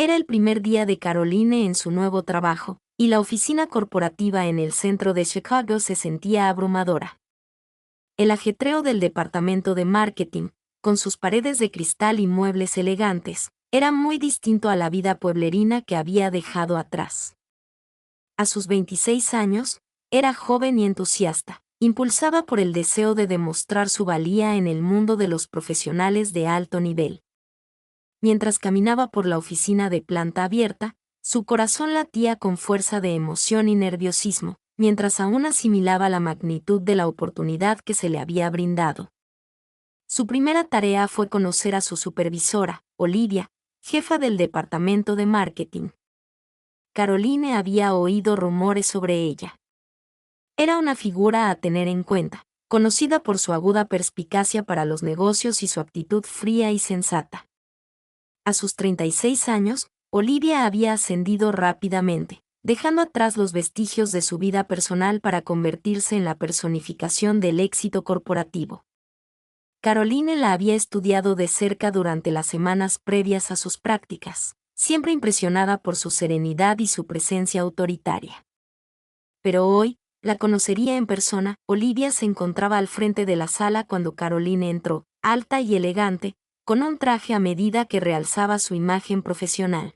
Era el primer día de Caroline en su nuevo trabajo, y la oficina corporativa en el centro de Chicago se sentía abrumadora. El ajetreo del departamento de marketing, con sus paredes de cristal y muebles elegantes, era muy distinto a la vida pueblerina que había dejado atrás. A sus 26 años, era joven y entusiasta, impulsada por el deseo de demostrar su valía en el mundo de los profesionales de alto nivel. Mientras caminaba por la oficina de planta abierta, su corazón latía con fuerza de emoción y nerviosismo, mientras aún asimilaba la magnitud de la oportunidad que se le había brindado. Su primera tarea fue conocer a su supervisora, Olivia, jefa del departamento de marketing. Caroline había oído rumores sobre ella. Era una figura a tener en cuenta, conocida por su aguda perspicacia para los negocios y su actitud fría y sensata. A sus 36 años, Olivia había ascendido rápidamente, dejando atrás los vestigios de su vida personal para convertirse en la personificación del éxito corporativo. Caroline la había estudiado de cerca durante las semanas previas a sus prácticas, siempre impresionada por su serenidad y su presencia autoritaria. Pero hoy, la conocería en persona. Olivia se encontraba al frente de la sala cuando Caroline entró, alta y elegante, con un traje a medida que realzaba su imagen profesional.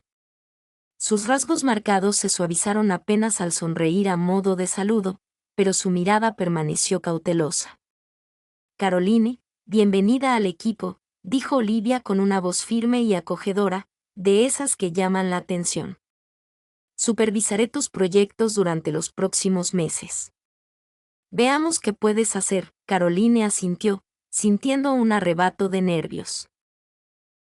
Sus rasgos marcados se suavizaron apenas al sonreír a modo de saludo, pero su mirada permaneció cautelosa. Caroline, bienvenida al equipo, dijo Olivia con una voz firme y acogedora, de esas que llaman la atención. Supervisaré tus proyectos durante los próximos meses. Veamos qué puedes hacer. Caroline asintió, sintiendo un arrebato de nervios.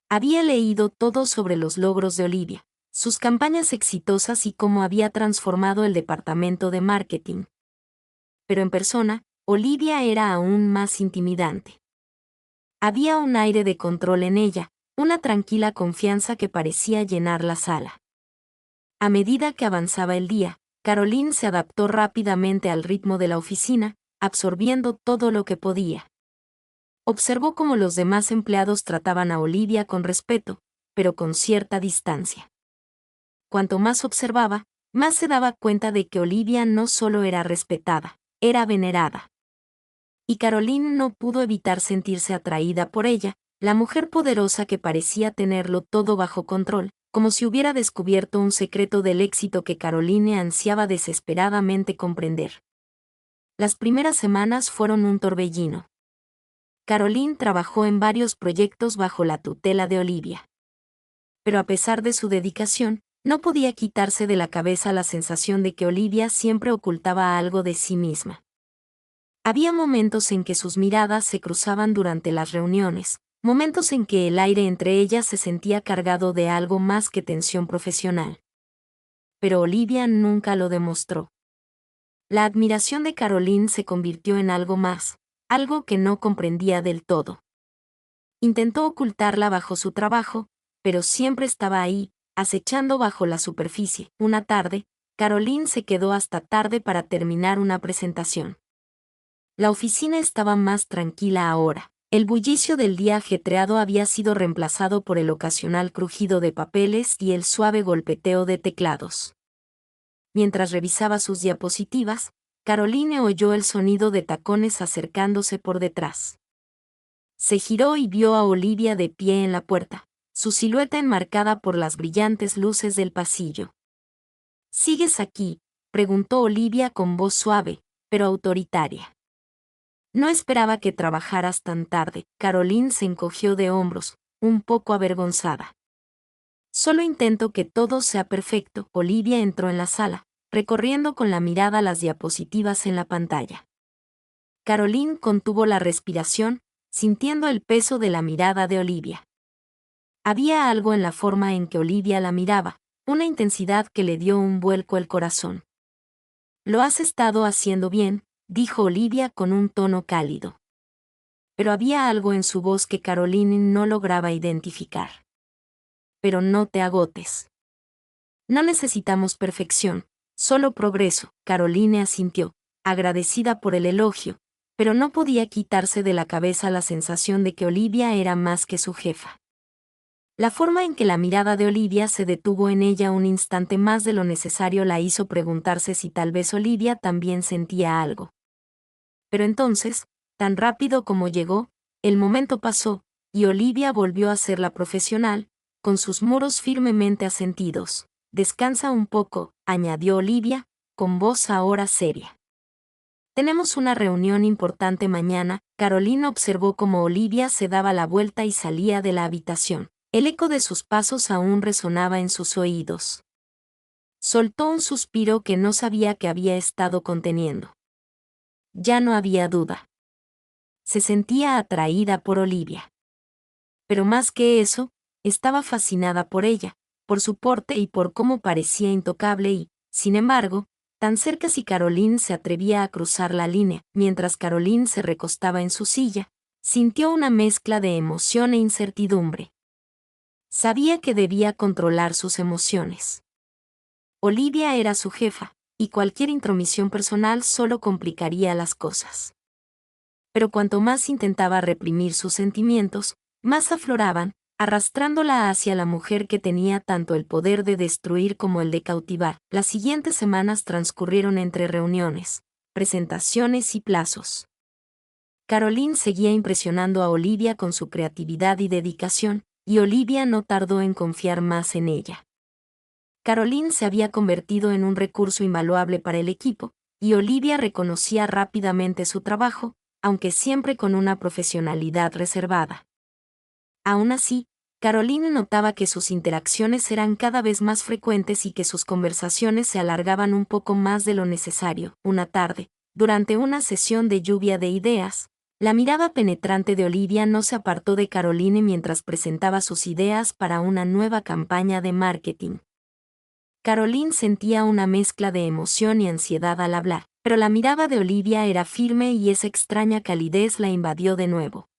Había leído todo sobre los logros de Olivia, sus campañas exitosas y cómo había transformado el departamento de marketing. Pero en persona, Olivia era aún más intimidante. Había un aire de control en ella, una tranquila confianza que parecía llenar la sala. A medida que avanzaba el día, Caroline se adaptó rápidamente al ritmo de la oficina, absorbiendo todo lo que podía. Observó cómo los demás empleados trataban a Olivia con respeto, pero con cierta distancia. Cuanto más observaba, más se daba cuenta de que Olivia no solo era respetada, era venerada. Y Caroline no pudo evitar sentirse atraída por ella, la mujer poderosa que parecía tenerlo todo bajo control, como si hubiera descubierto un secreto del éxito que Caroline ansiaba desesperadamente comprender. Las primeras semanas fueron un torbellino. Caroline trabajó en varios proyectos bajo la tutela de Olivia. Pero a pesar de su dedicación, no podía quitarse de la cabeza la sensación de que Olivia siempre ocultaba algo de sí misma. Había momentos en que sus miradas se cruzaban durante las reuniones, momentos en que el aire entre ellas se sentía cargado de algo más que tensión profesional. Pero Olivia nunca lo demostró. La admiración de Caroline se convirtió en algo más, algo que no comprendía del todo. Intentó ocultarla bajo su trabajo, pero siempre estaba ahí, acechando bajo la superficie. Una tarde, Caroline se quedó hasta tarde para terminar una presentación. La oficina estaba más tranquila ahora. El bullicio del día ajetreado había sido reemplazado por el ocasional crujido de papeles y el suave golpeteo de teclados. Mientras revisaba sus diapositivas, Caroline oyó el sonido de tacones acercándose por detrás. Se giró y vio a Olivia de pie en la puerta, su silueta enmarcada por las brillantes luces del pasillo. ¿Sigues aquí?, preguntó Olivia con voz suave, pero autoritaria. No esperaba que trabajaras tan tarde. Caroline se encogió de hombros, un poco avergonzada. Solo intento que todo sea perfecto. Olivia entró en la sala, recorriendo con la mirada las diapositivas en la pantalla. Caroline contuvo la respiración, sintiendo el peso de la mirada de Olivia. Había algo en la forma en que Olivia la miraba, una intensidad que le dio un vuelco al corazón. Lo has estado haciendo bien, dijo Olivia con un tono cálido. Pero había algo en su voz que Caroline no lograba identificar. Pero no te agotes. No necesitamos perfección, solo progreso. Caroline asintió, agradecida por el elogio, pero no podía quitarse de la cabeza la sensación de que Olivia era más que su jefa. La forma en que la mirada de Olivia se detuvo en ella un instante más de lo necesario la hizo preguntarse si tal vez Olivia también sentía algo. Pero entonces, tan rápido como llegó, el momento pasó, y Olivia volvió a ser la profesional, con sus muros firmemente asentidos. Descansa un poco, añadió Olivia, con voz ahora seria. Tenemos una reunión importante mañana. Carolina observó cómo Olivia se daba la vuelta y salía de la habitación. El eco de sus pasos aún resonaba en sus oídos. Soltó un suspiro que no sabía que había estado conteniendo. Ya no había duda. Se sentía atraída por Olivia. Pero más que eso, estaba fascinada por ella, por su porte y por cómo parecía intocable y, sin embargo, tan cerca si Caroline se atrevía a cruzar la línea. Mientras Caroline se recostaba en su silla, sintió una mezcla de emoción e incertidumbre. Sabía que debía controlar sus emociones. Olivia era su jefa, y cualquier intromisión personal solo complicaría las cosas. Pero cuanto más intentaba reprimir sus sentimientos, más afloraban, arrastrándola hacia la mujer que tenía tanto el poder de destruir como el de cautivar. Las siguientes semanas transcurrieron entre reuniones, presentaciones y plazos. Caroline seguía impresionando a Olivia con su creatividad y dedicación, y Olivia no tardó en confiar más en ella. Caroline se había convertido en un recurso invaluable para el equipo, y Olivia reconocía rápidamente su trabajo, aunque siempre con una profesionalidad reservada. Aún así, Caroline notaba que sus interacciones eran cada vez más frecuentes y que sus conversaciones se alargaban un poco más de lo necesario. Una tarde, durante una sesión de lluvia de ideas, la mirada penetrante de Olivia no se apartó de Caroline mientras presentaba sus ideas para una nueva campaña de marketing. Caroline sentía una mezcla de emoción y ansiedad al hablar, pero la mirada de Olivia era firme y esa extraña calidez la invadió de nuevo.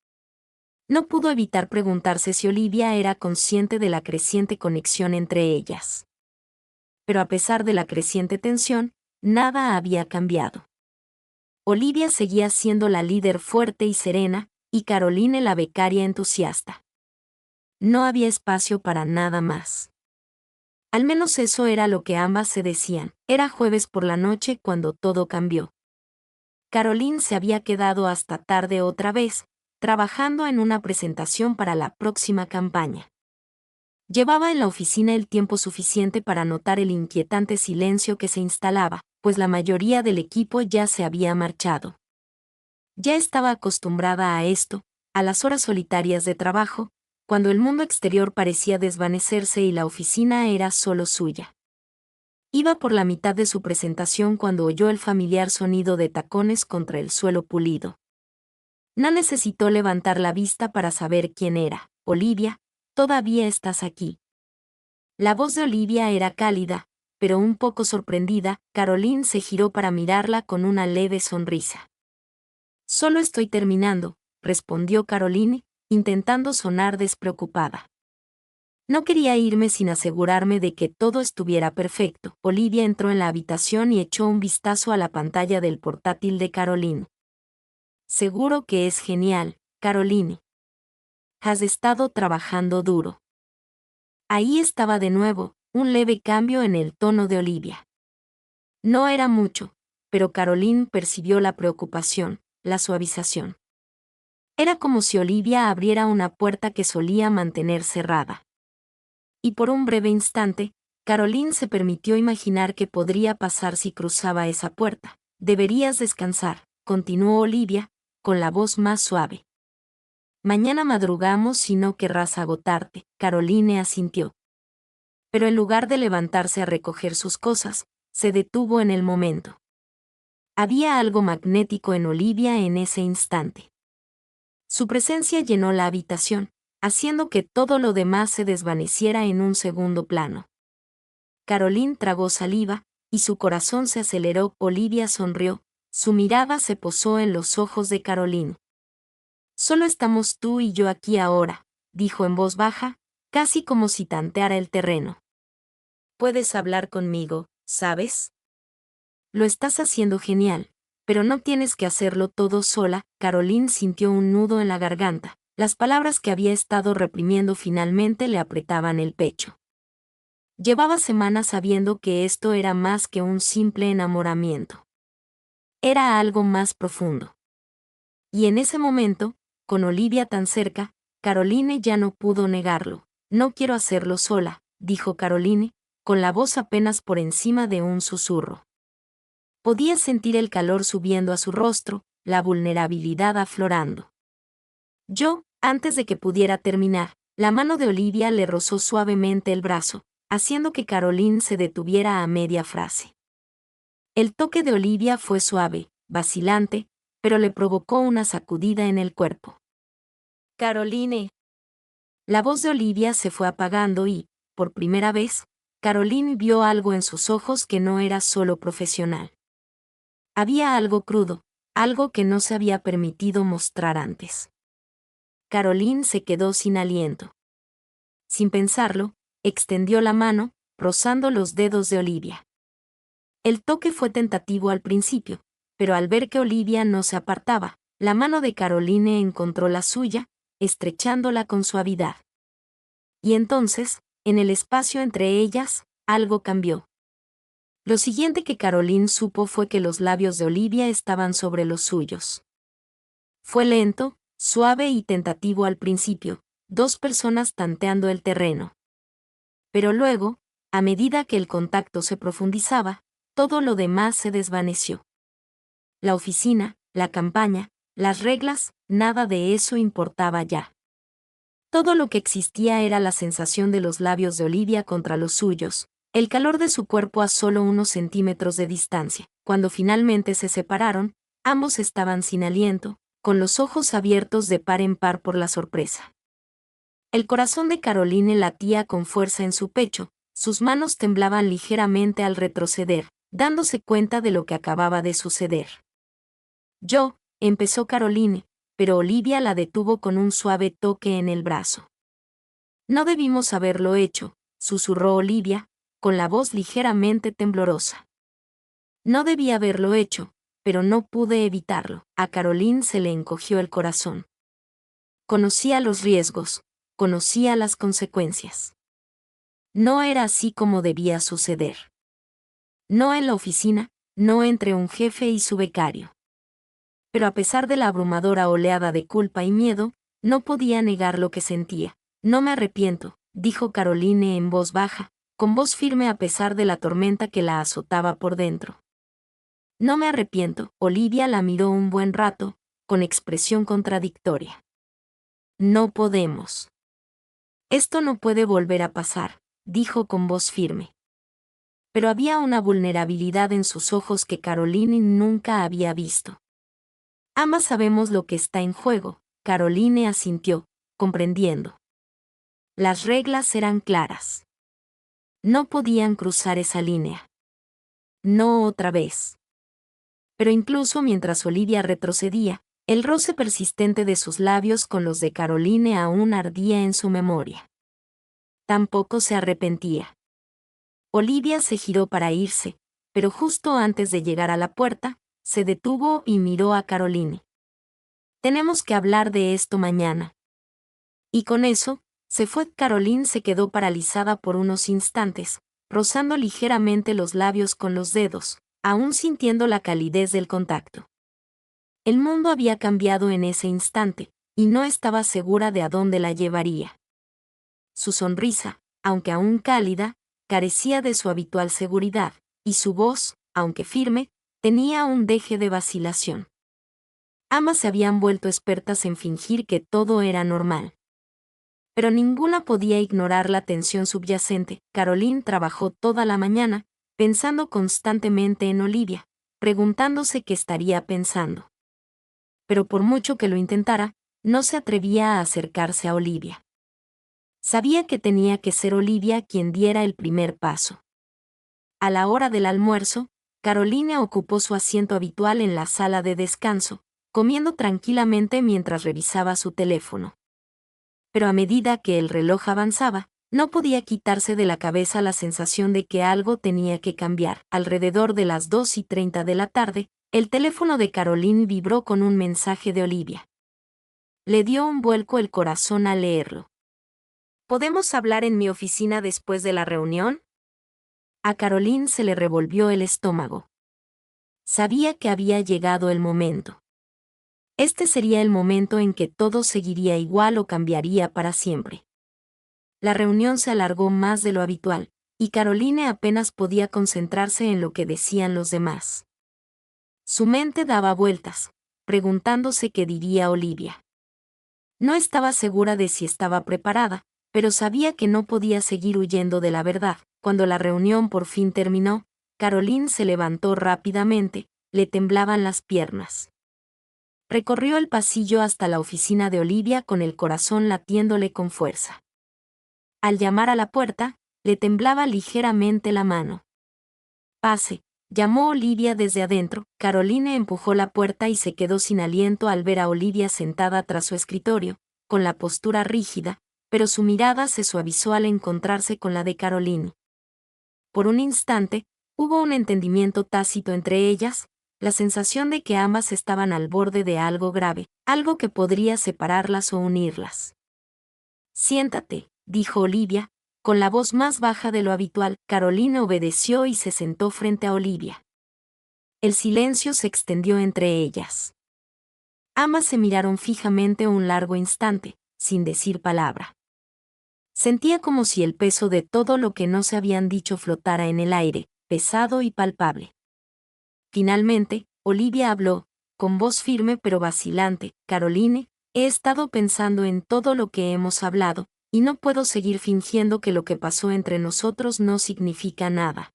No pudo evitar preguntarse si Olivia era consciente de la creciente conexión entre ellas. Pero a pesar de la creciente tensión, nada había cambiado. Olivia seguía siendo la líder fuerte y serena, y Caroline la becaria entusiasta. No había espacio para nada más. Al menos eso era lo que ambas se decían. Era jueves por la noche cuando todo cambió. Caroline se había quedado hasta tarde otra vez, trabajando en una presentación para la próxima campaña. Llevaba en la oficina el tiempo suficiente para notar el inquietante silencio que se instalaba, pues la mayoría del equipo ya se había marchado. Ya estaba acostumbrada a esto, a las horas solitarias de trabajo, cuando el mundo exterior parecía desvanecerse y la oficina era solo suya. Iba por la mitad de su presentación cuando oyó el familiar sonido de tacones contra el suelo pulido. No necesitó levantar la vista para saber quién era. Olivia, ¿todavía estás aquí? La voz de Olivia era cálida, pero un poco sorprendida. Caroline se giró para mirarla con una leve sonrisa. Solo estoy terminando, respondió Caroline, intentando sonar despreocupada. No quería irme sin asegurarme de que todo estuviera perfecto. Olivia entró en la habitación y echó un vistazo a la pantalla del portátil de Caroline. Seguro que es genial, Caroline. Has estado trabajando duro. Ahí estaba de nuevo, un leve cambio en el tono de Olivia. No era mucho, pero Caroline percibió la preocupación, la suavización. Era como si Olivia abriera una puerta que solía mantener cerrada. Y por un breve instante, Caroline se permitió imaginar qué podría pasar si cruzaba esa puerta. Deberías descansar, continuó Olivia, con la voz más suave. Mañana madrugamos si no querrás agotarte. Caroline asintió. Pero en lugar de levantarse a recoger sus cosas, se detuvo en el momento. Había algo magnético en Olivia en ese instante. Su presencia llenó la habitación, haciendo que todo lo demás se desvaneciera en un segundo plano. Caroline tragó saliva, y su corazón se aceleró. Olivia sonrió, su mirada se posó en los ojos de Caroline. Solo estamos tú y yo aquí ahora, dijo en voz baja, casi como si tanteara el terreno. Puedes hablar conmigo, ¿sabes? Lo estás haciendo genial, pero no tienes que hacerlo todo sola. Caroline sintió un nudo en la garganta, Las palabras que había estado reprimiendo finalmente le apretaban el pecho. Llevaba semanas sabiendo que esto era más que un simple enamoramiento. Era algo más profundo. Y en ese momento, con Olivia tan cerca, Caroline ya no pudo negarlo. No quiero hacerlo sola, dijo Caroline, con la voz apenas por encima de un susurro. Podía sentir el calor subiendo a su rostro, la vulnerabilidad aflorando. Antes de que pudiera terminar, la mano de Olivia le rozó suavemente el brazo, haciendo que Caroline se detuviera a media frase. El toque de Olivia fue suave, vacilante, pero le provocó una sacudida en el cuerpo. Caroline. La voz de Olivia se fue apagando y, por primera vez, Caroline vio algo en sus ojos que no era solo profesional. Había algo crudo, algo que no se había permitido mostrar antes. Caroline se quedó sin aliento. Sin pensarlo, extendió la mano, rozando los dedos de Olivia. El toque fue tentativo al principio, pero al ver que Olivia no se apartaba, la mano de Caroline encontró la suya, estrechándola con suavidad. Y entonces, en el espacio entre ellas, algo cambió. Lo siguiente que Caroline supo fue que los labios de Olivia estaban sobre los suyos. Fue lento, suave y tentativo al principio, dos personas tanteando el terreno. Pero luego, a medida que el contacto se profundizaba, todo lo demás se desvaneció. La oficina, la campaña, las reglas, nada de eso importaba ya. Todo lo que existía era la sensación de los labios de Olivia contra los suyos, el calor de su cuerpo a solo unos centímetros de distancia. Cuando finalmente se separaron, ambos estaban sin aliento, con los ojos abiertos de par en par por la sorpresa. El corazón de Caroline latía con fuerza en su pecho, sus manos temblaban ligeramente al retroceder, dándose cuenta de lo que acababa de suceder. Empezó Caroline, pero Olivia la detuvo con un suave toque en el brazo. No debimos haberlo hecho, susurró Olivia, con la voz ligeramente temblorosa. No debía haberlo hecho, pero no pude evitarlo. A Caroline se le encogió el corazón. Conocía los riesgos, conocía las consecuencias. No era así como debía suceder. No en la oficina, no entre un jefe y su becario. Pero a pesar de la abrumadora oleada de culpa y miedo, no podía negar lo que sentía. No me arrepiento, dijo Caroline en voz baja, con voz firme a pesar de la tormenta que la azotaba por dentro. No me arrepiento. Olivia la miró un buen rato, con expresión contradictoria. No podemos. Esto no puede volver a pasar, dijo con voz firme. Pero había una vulnerabilidad en sus ojos que Caroline nunca había visto. Ambas sabemos lo que está en juego, Caroline asintió, comprendiendo. Las reglas eran claras. No podían cruzar esa línea. No otra vez. Pero incluso mientras Olivia retrocedía, el roce persistente de sus labios con los de Caroline aún ardía en su memoria. Tampoco se arrepentía. Olivia se giró para irse, pero justo antes de llegar a la puerta, se detuvo y miró a Caroline. Tenemos que hablar de esto mañana. Y con eso, se fue. Caroline se quedó paralizada por unos instantes, rozando ligeramente los labios con los dedos, aún sintiendo la calidez del contacto. El mundo había cambiado en ese instante, y no estaba segura de a dónde la llevaría. Su sonrisa, aunque aún cálida, carecía de su habitual seguridad, y su voz, aunque firme, tenía un deje de vacilación. Ambas se habían vuelto expertas en fingir que todo era normal. Pero ninguna podía ignorar la tensión subyacente. Caroline trabajó toda la mañana, pensando constantemente en Olivia, preguntándose qué estaría pensando. Pero por mucho que lo intentara, no se atrevía a acercarse a Olivia. Sabía que tenía que ser Olivia quien diera el primer paso. A la hora del almuerzo, Caroline ocupó su asiento habitual en la sala de descanso, comiendo tranquilamente mientras revisaba su teléfono. Pero a medida que el reloj avanzaba, no podía quitarse de la cabeza la sensación de que algo tenía que cambiar. Alrededor de las 2:30 de la tarde, el teléfono de Caroline vibró con un mensaje de Olivia. Le dio un vuelco el corazón al leerlo. ¿Podemos hablar en mi oficina después de la reunión? A Caroline se le revolvió el estómago. Sabía que había llegado el momento. Este sería el momento en que todo seguiría igual o cambiaría para siempre. La reunión se alargó más de lo habitual, y Caroline apenas podía concentrarse en lo que decían los demás. Su mente daba vueltas, preguntándose qué diría Olivia. No estaba segura de si estaba preparada, pero sabía que no podía seguir huyendo de la verdad. Cuando la reunión por fin terminó, Caroline se levantó rápidamente, le temblaban las piernas. Recorrió el pasillo hasta la oficina de Olivia con el corazón latiéndole con fuerza. Al llamar a la puerta, le temblaba ligeramente la mano. «Pase», llamó Olivia desde adentro. Caroline empujó la puerta y se quedó sin aliento al ver a Olivia sentada tras su escritorio, con la postura rígida, pero su mirada se suavizó al encontrarse con la de Caroline. Por un instante, hubo un entendimiento tácito entre ellas, la sensación de que ambas estaban al borde de algo grave, algo que podría separarlas o unirlas. «Siéntate», dijo Olivia, con la voz más baja de lo habitual. Caroline obedeció y se sentó frente a Olivia. El silencio se extendió entre ellas. Ambas se miraron fijamente un largo instante, sin decir palabra. Sentía como si el peso de todo lo que no se habían dicho flotara en el aire, pesado y palpable. Finalmente, Olivia habló, con voz firme pero vacilante: «Caroline, he estado pensando en todo lo que hemos hablado, y no puedo seguir fingiendo que lo que pasó entre nosotros no significa nada».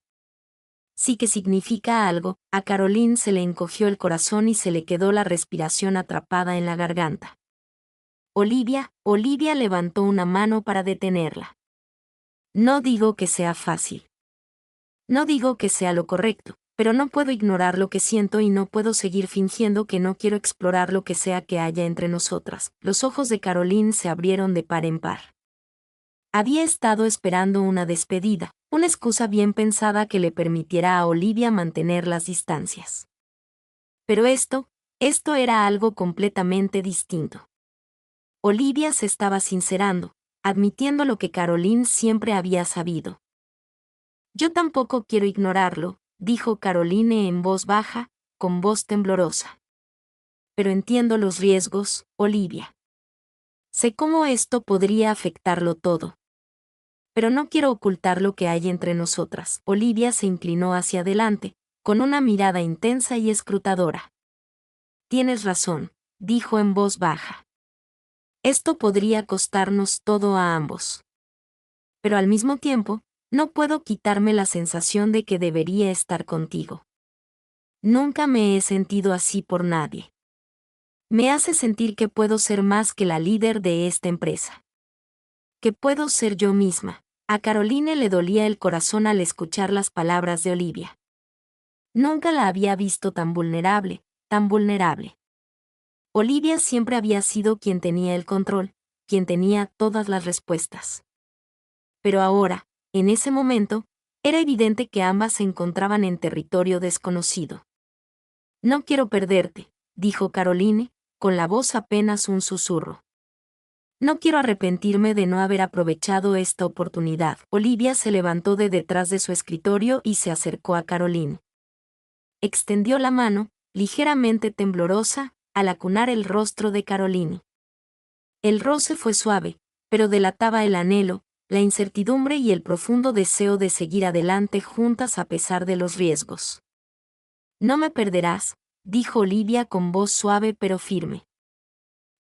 «Sí que significa algo». A Caroline se le encogió el corazón y se le quedó la respiración atrapada en la garganta. Olivia levantó una mano para detenerla. «No digo que sea fácil. No digo que sea lo correcto, pero no puedo ignorar lo que siento y no puedo seguir fingiendo que no quiero explorar lo que sea que haya entre nosotras». Los ojos de Caroline se abrieron de par en par. Había estado esperando una despedida, una excusa bien pensada que le permitiera a Olivia mantener las distancias. Pero esto era algo completamente distinto. Olivia se estaba sincerando, admitiendo lo que Caroline siempre había sabido. «Yo tampoco quiero ignorarlo», dijo Caroline en voz baja, con voz temblorosa. «Pero entiendo los riesgos, Olivia. Sé cómo esto podría afectarlo todo. Pero no quiero ocultar lo que hay entre nosotras». Olivia se inclinó hacia adelante, con una mirada intensa y escrutadora. «Tienes razón», dijo en voz baja. «Esto podría costarnos todo a ambos. Pero al mismo tiempo, no puedo quitarme la sensación de que debería estar contigo. Nunca me he sentido así por nadie. Me hace sentir que puedo ser más que la líder de esta empresa. Que puedo ser yo misma». A Caroline le dolía el corazón al escuchar las palabras de Olivia. Nunca la había visto tan vulnerable, tan vulnerable. Olivia siempre había sido quien tenía el control, quien tenía todas las respuestas. Pero ahora, en ese momento, era evidente que ambas se encontraban en territorio desconocido. «No quiero perderte», dijo Caroline, con la voz apenas un susurro. «No quiero arrepentirme de no haber aprovechado esta oportunidad». Olivia se levantó de detrás de su escritorio y se acercó a Caroline. Extendió la mano, ligeramente temblorosa, al acunar el rostro de Caroline. El roce fue suave, pero delataba el anhelo, la incertidumbre y el profundo deseo de seguir adelante juntas a pesar de los riesgos. «No me perderás», dijo Olivia con voz suave pero firme.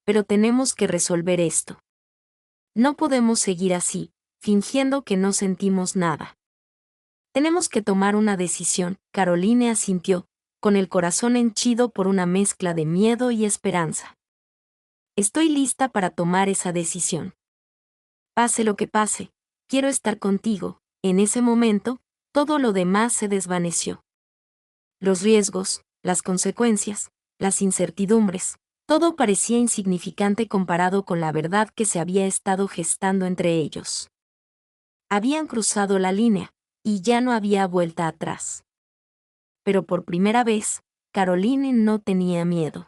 «Pero tenemos que resolver esto. No podemos seguir así, fingiendo que no sentimos nada. Tenemos que tomar una decisión». Caroline asintió, con el corazón henchido por una mezcla de miedo y esperanza. «Estoy lista para tomar esa decisión. Pase lo que pase, quiero estar contigo». En ese momento, todo lo demás se desvaneció. Los riesgos, las consecuencias, las incertidumbres, todo parecía insignificante comparado con la verdad que se había estado gestando entre ellos. Habían cruzado la línea, y ya no había vuelta atrás. Pero por primera vez, Caroline no tenía miedo.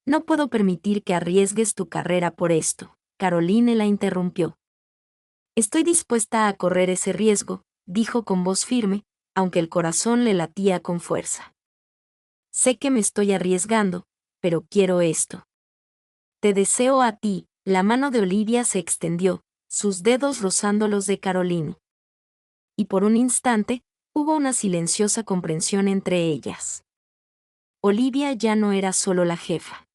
No puedo permitir que arriesgues tu carrera por esto, Caroline la interrumpió. Estoy dispuesta a correr ese riesgo, dijo con voz firme, aunque el corazón le latía con fuerza. Sé que me estoy arriesgando, pero quiero esto. Te deseo a ti. La mano de Olivia se extendió, sus dedos rozando los de Caroline. Y por un instante, hubo una silenciosa comprensión entre ellas. Olivia ya no era solo la jefa.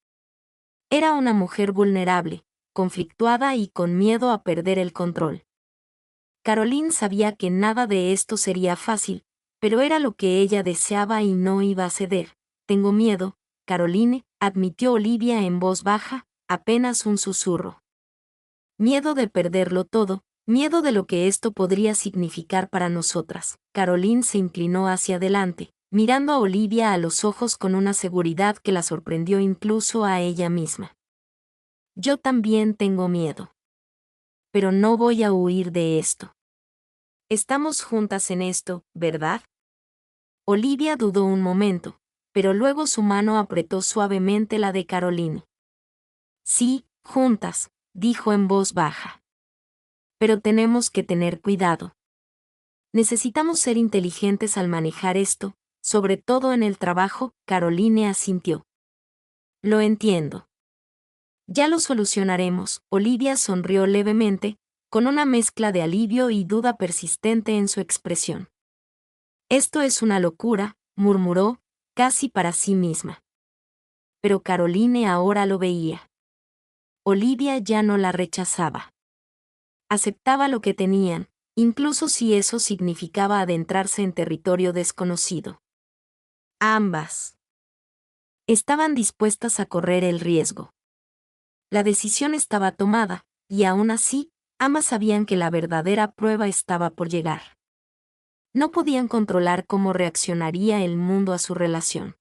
Era una mujer vulnerable, conflictuada y con miedo a perder el control. Caroline sabía que nada de esto sería fácil, pero era lo que ella deseaba y no iba a ceder. Tengo miedo, Caroline, admitió Olivia en voz baja, apenas un susurro. Miedo de perderlo todo, miedo de lo que esto podría significar para nosotras. Caroline se inclinó hacia adelante, mirando a Olivia a los ojos con una seguridad que la sorprendió incluso a ella misma. Yo también tengo miedo. Pero no voy a huir de esto. Estamos juntas en esto, ¿verdad? Olivia dudó un momento, pero luego su mano apretó suavemente la de Caroline. Sí, juntas, dijo en voz baja. Pero tenemos que tener cuidado. Necesitamos ser inteligentes al manejar esto, sobre todo en el trabajo, Caroline asintió. Lo entiendo. Ya lo solucionaremos, Olivia sonrió levemente, con una mezcla de alivio y duda persistente en su expresión. Esto es una locura, murmuró, casi para sí misma. Pero Caroline ahora lo veía. Olivia ya no la rechazaba. Aceptaba lo que tenían, incluso si eso significaba adentrarse en territorio desconocido. Ambas estaban dispuestas a correr el riesgo. La decisión estaba tomada, y aún así, ambas sabían que la verdadera prueba estaba por llegar. No podían controlar cómo reaccionaría el mundo a su relación.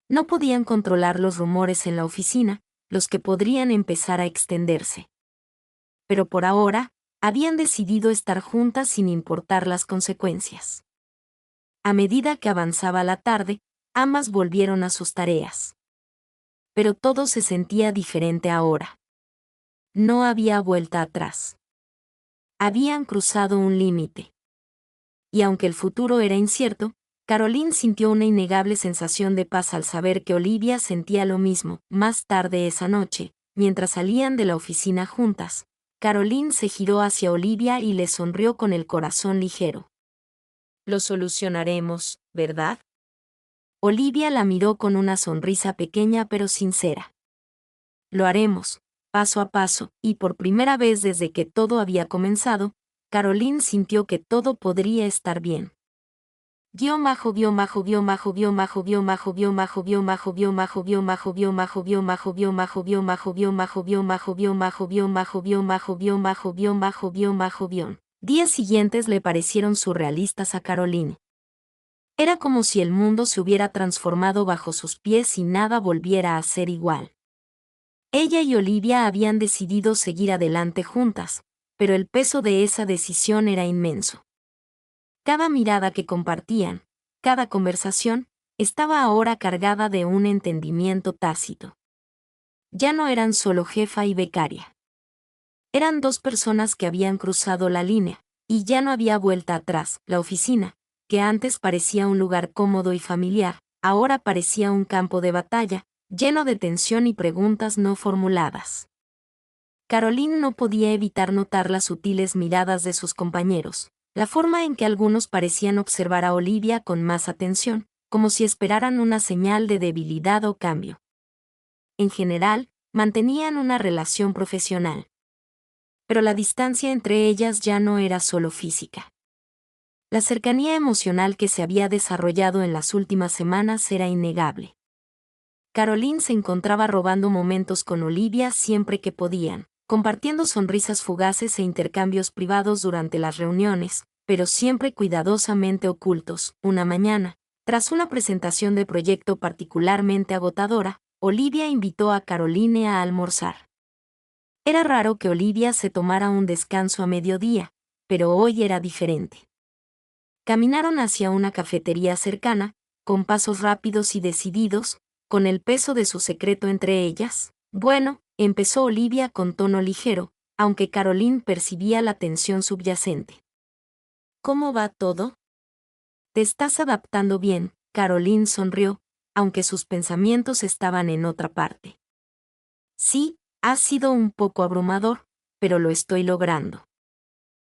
No podían controlar los rumores en la oficina, los que podrían empezar a extenderse. Pero por ahora, habían decidido estar juntas sin importar las consecuencias. A medida que avanzaba la tarde, ambas volvieron a sus tareas. Pero todo se sentía diferente ahora. No había vuelta atrás. Habían cruzado un límite. Y aunque el futuro era incierto, Caroline sintió una innegable sensación de paz al saber que Olivia sentía lo mismo. Más tarde esa noche, mientras salían de la oficina juntas, Caroline se giró hacia Olivia y le sonrió con el corazón ligero. Lo solucionaremos, ¿verdad? Olivia la miró con una sonrisa pequeña pero sincera. Lo haremos, paso a paso, y por primera vez desde que todo había comenzado, Caroline sintió que todo podría estar bien. Días siguientes le parecieron surrealistas a Caroline. Era como si el mundo se hubiera transformado bajo sus pies y nada volviera a ser igual. Ella y Olivia habían decidido seguir adelante juntas, pero el peso de esa decisión era inmenso. Cada mirada que compartían, cada conversación, estaba ahora cargada de un entendimiento tácito. Ya no eran solo jefa y becaria. Eran dos personas que habían cruzado la línea, y ya no había vuelta atrás. La oficina, que antes parecía un lugar cómodo y familiar, ahora parecía un campo de batalla, lleno de tensión y preguntas no formuladas. Caroline no podía evitar notar las sutiles miradas de sus compañeros, la forma en que algunos parecían observar a Olivia con más atención, como si esperaran una señal de debilidad o cambio. En general, mantenían una relación profesional. Pero la distancia entre ellas ya no era solo física. La cercanía emocional que se había desarrollado en las últimas semanas era innegable. Caroline se encontraba robando momentos con Olivia siempre que podían, compartiendo sonrisas fugaces e intercambios privados durante las reuniones, pero siempre cuidadosamente ocultos. Una mañana, tras una presentación de proyecto particularmente agotadora, Olivia invitó a Caroline a almorzar. Era raro que Olivia se tomara un descanso a mediodía, pero hoy era diferente. Caminaron hacia una cafetería cercana, con pasos rápidos y decididos, con el peso de su secreto entre ellas? Bueno, empezó Olivia con tono ligero, aunque Caroline percibía la tensión subyacente. ¿Cómo va todo? Te estás adaptando bien, Caroline sonrió, aunque sus pensamientos estaban en otra parte. Sí, ha sido un poco abrumador, pero lo estoy logrando.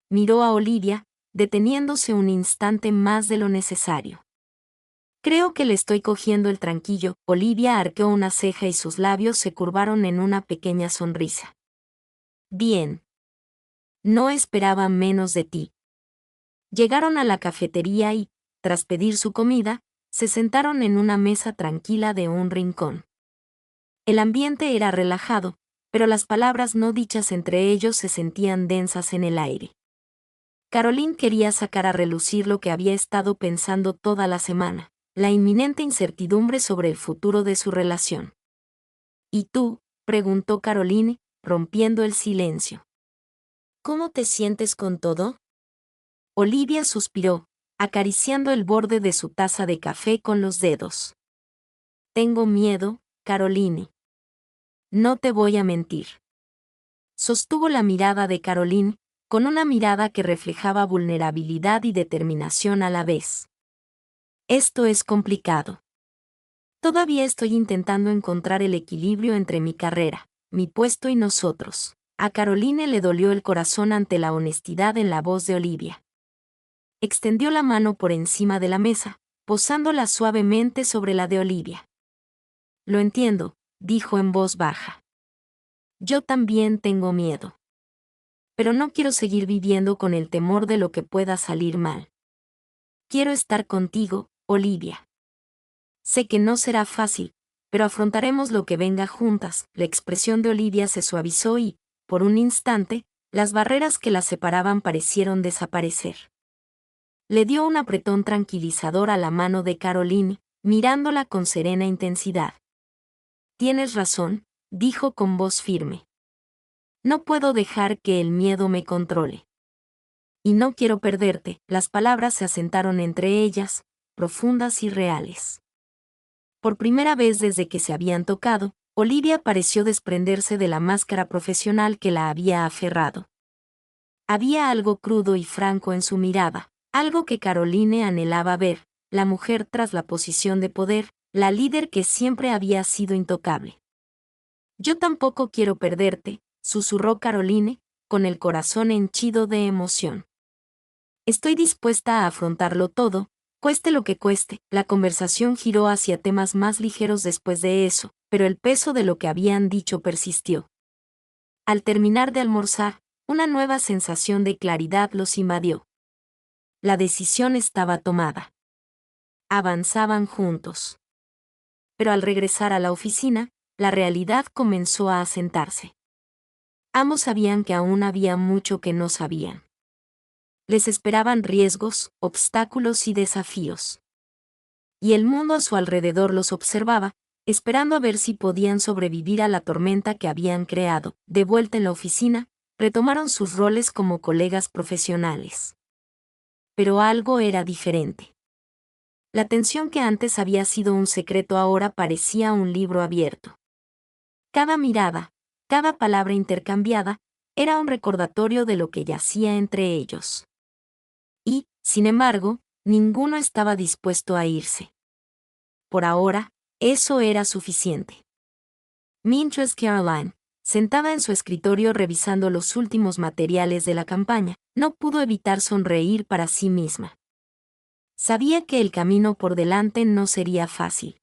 Miró a Olivia, deteniéndose un instante más de lo necesario. Creo que le estoy cogiendo el tranquillo. Olivia arqueó una ceja y sus labios se curvaron en una pequeña sonrisa. Bien. No esperaba menos de ti. Llegaron a la cafetería y, tras pedir su comida, se sentaron en una mesa tranquila de un rincón. El ambiente era relajado, pero las palabras no dichas entre ellos se sentían densas en el aire. Caroline quería sacar a relucir lo que había estado pensando toda la semana, la inminente incertidumbre sobre el futuro de su relación. ¿Y tú?, preguntó Caroline, rompiendo el silencio. ¿Cómo te sientes con todo? Olivia suspiró, acariciando el borde de su taza de café con los dedos. Tengo miedo, Caroline. No te voy a mentir. Sostuvo la mirada de Caroline, con una mirada que reflejaba vulnerabilidad y determinación a la vez. Esto es complicado. Todavía estoy intentando encontrar el equilibrio entre mi carrera, mi puesto y nosotros. A Caroline le dolió el corazón ante la honestidad en la voz de Olivia. Extendió la mano por encima de la mesa, posándola suavemente sobre la de Olivia. Lo entiendo, dijo en voz baja. Yo también tengo miedo. Pero no quiero seguir viviendo con el temor de lo que pueda salir mal. Quiero estar contigo, Olivia. Sé que no será fácil, pero afrontaremos lo que venga juntas. La expresión de Olivia se suavizó y, por un instante, las barreras que la separaban parecieron desaparecer. Le dio un apretón tranquilizador a la mano de Caroline, mirándola con serena intensidad. Tienes razón, dijo con voz firme. No puedo dejar que el miedo me controle. Y no quiero perderte. Las palabras se asentaron entre ellas, profundas y reales. Por primera vez desde que se habían tocado, Olivia pareció desprenderse de la máscara profesional que la había aferrado. Había algo crudo y franco en su mirada, algo que Caroline anhelaba ver, la mujer tras la posición de poder, la líder que siempre había sido intocable. Yo tampoco quiero perderte, susurró Caroline, con el corazón henchido de emoción. Estoy dispuesta a afrontarlo todo, cueste lo que cueste. La conversación giró hacia temas más ligeros después de eso, pero el peso de lo que habían dicho persistió. Al terminar de almorzar, una nueva sensación de claridad los invadió. La decisión estaba tomada. Avanzaban juntos. Pero al regresar a la oficina, la realidad comenzó a asentarse. Ambos sabían que aún había mucho que no sabían. Les esperaban riesgos, obstáculos y desafíos. Y el mundo a su alrededor los observaba, esperando a ver si podían sobrevivir a la tormenta que habían creado. De vuelta en la oficina, retomaron sus roles como colegas profesionales. Pero algo era diferente. La tensión que antes había sido un secreto ahora parecía un libro abierto. Cada mirada, cada palabra intercambiada, era un recordatorio de lo que yacía entre ellos. Y, sin embargo, ninguno estaba dispuesto a irse. Por ahora, eso era suficiente. Mientras Caroline, sentada en su escritorio revisando los últimos materiales de la campaña, no pudo evitar sonreír para sí misma. Sabía que el camino por delante no sería fácil.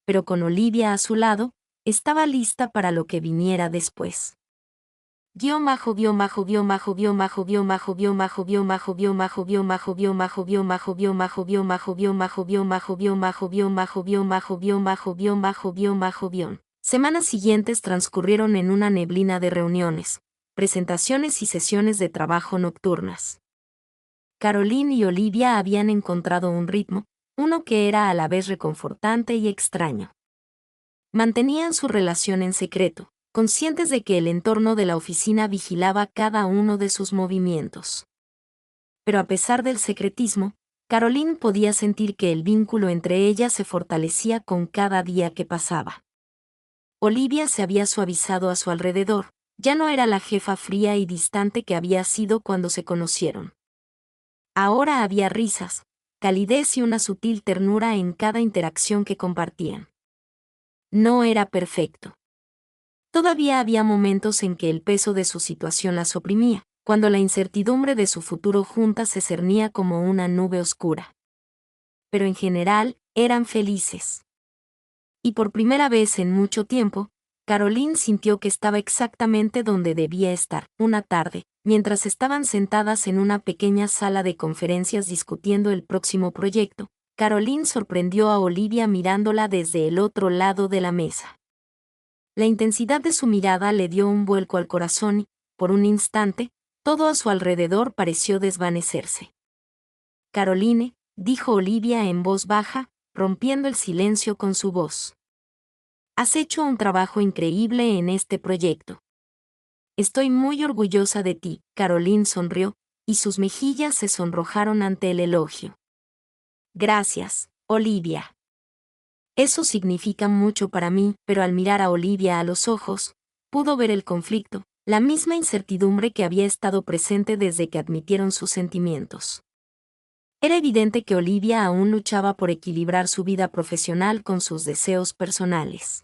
Pero con Olivia a su lado, estaba lista para lo que viniera después. Semanas siguientes transcurrieron en una neblina de reuniones, presentaciones y sesiones de trabajo nocturnas. Caroline y Olivia habían encontrado un ritmo, uno que era a la vez reconfortante y extraño. Mantenían su relación en secreto, conscientes de que el entorno de la oficina vigilaba cada uno de sus movimientos. Pero a pesar del secretismo, Caroline podía sentir que el vínculo entre ellas se fortalecía con cada día que pasaba. Olivia se había suavizado a su alrededor, ya no era la jefa fría y distante que había sido cuando se conocieron. Ahora había risas, calidez y una sutil ternura en cada interacción que compartían. No era perfecto. Todavía había momentos en que el peso de su situación las oprimía, cuando la incertidumbre de su futuro juntas se cernía como una nube oscura. Pero en general, eran felices. Y por primera vez en mucho tiempo, Caroline sintió que estaba exactamente donde debía estar. Una tarde, mientras estaban sentadas en una pequeña sala de conferencias discutiendo el próximo proyecto, Caroline sorprendió a Olivia mirándola desde el otro lado de la mesa. La intensidad de su mirada le dio un vuelco al corazón y, por un instante, todo a su alrededor pareció desvanecerse. Caroline, dijo Olivia en voz baja, rompiendo el silencio con su voz. Has hecho un trabajo increíble en este proyecto. Estoy muy orgullosa de ti. Caroline sonrió, y sus mejillas se sonrojaron ante el elogio. Gracias, Olivia. Eso significa mucho para mí, pero al mirar a Olivia a los ojos, pudo ver el conflicto, la misma incertidumbre que había estado presente desde que admitieron sus sentimientos. Era evidente que Olivia aún luchaba por equilibrar su vida profesional con sus deseos personales.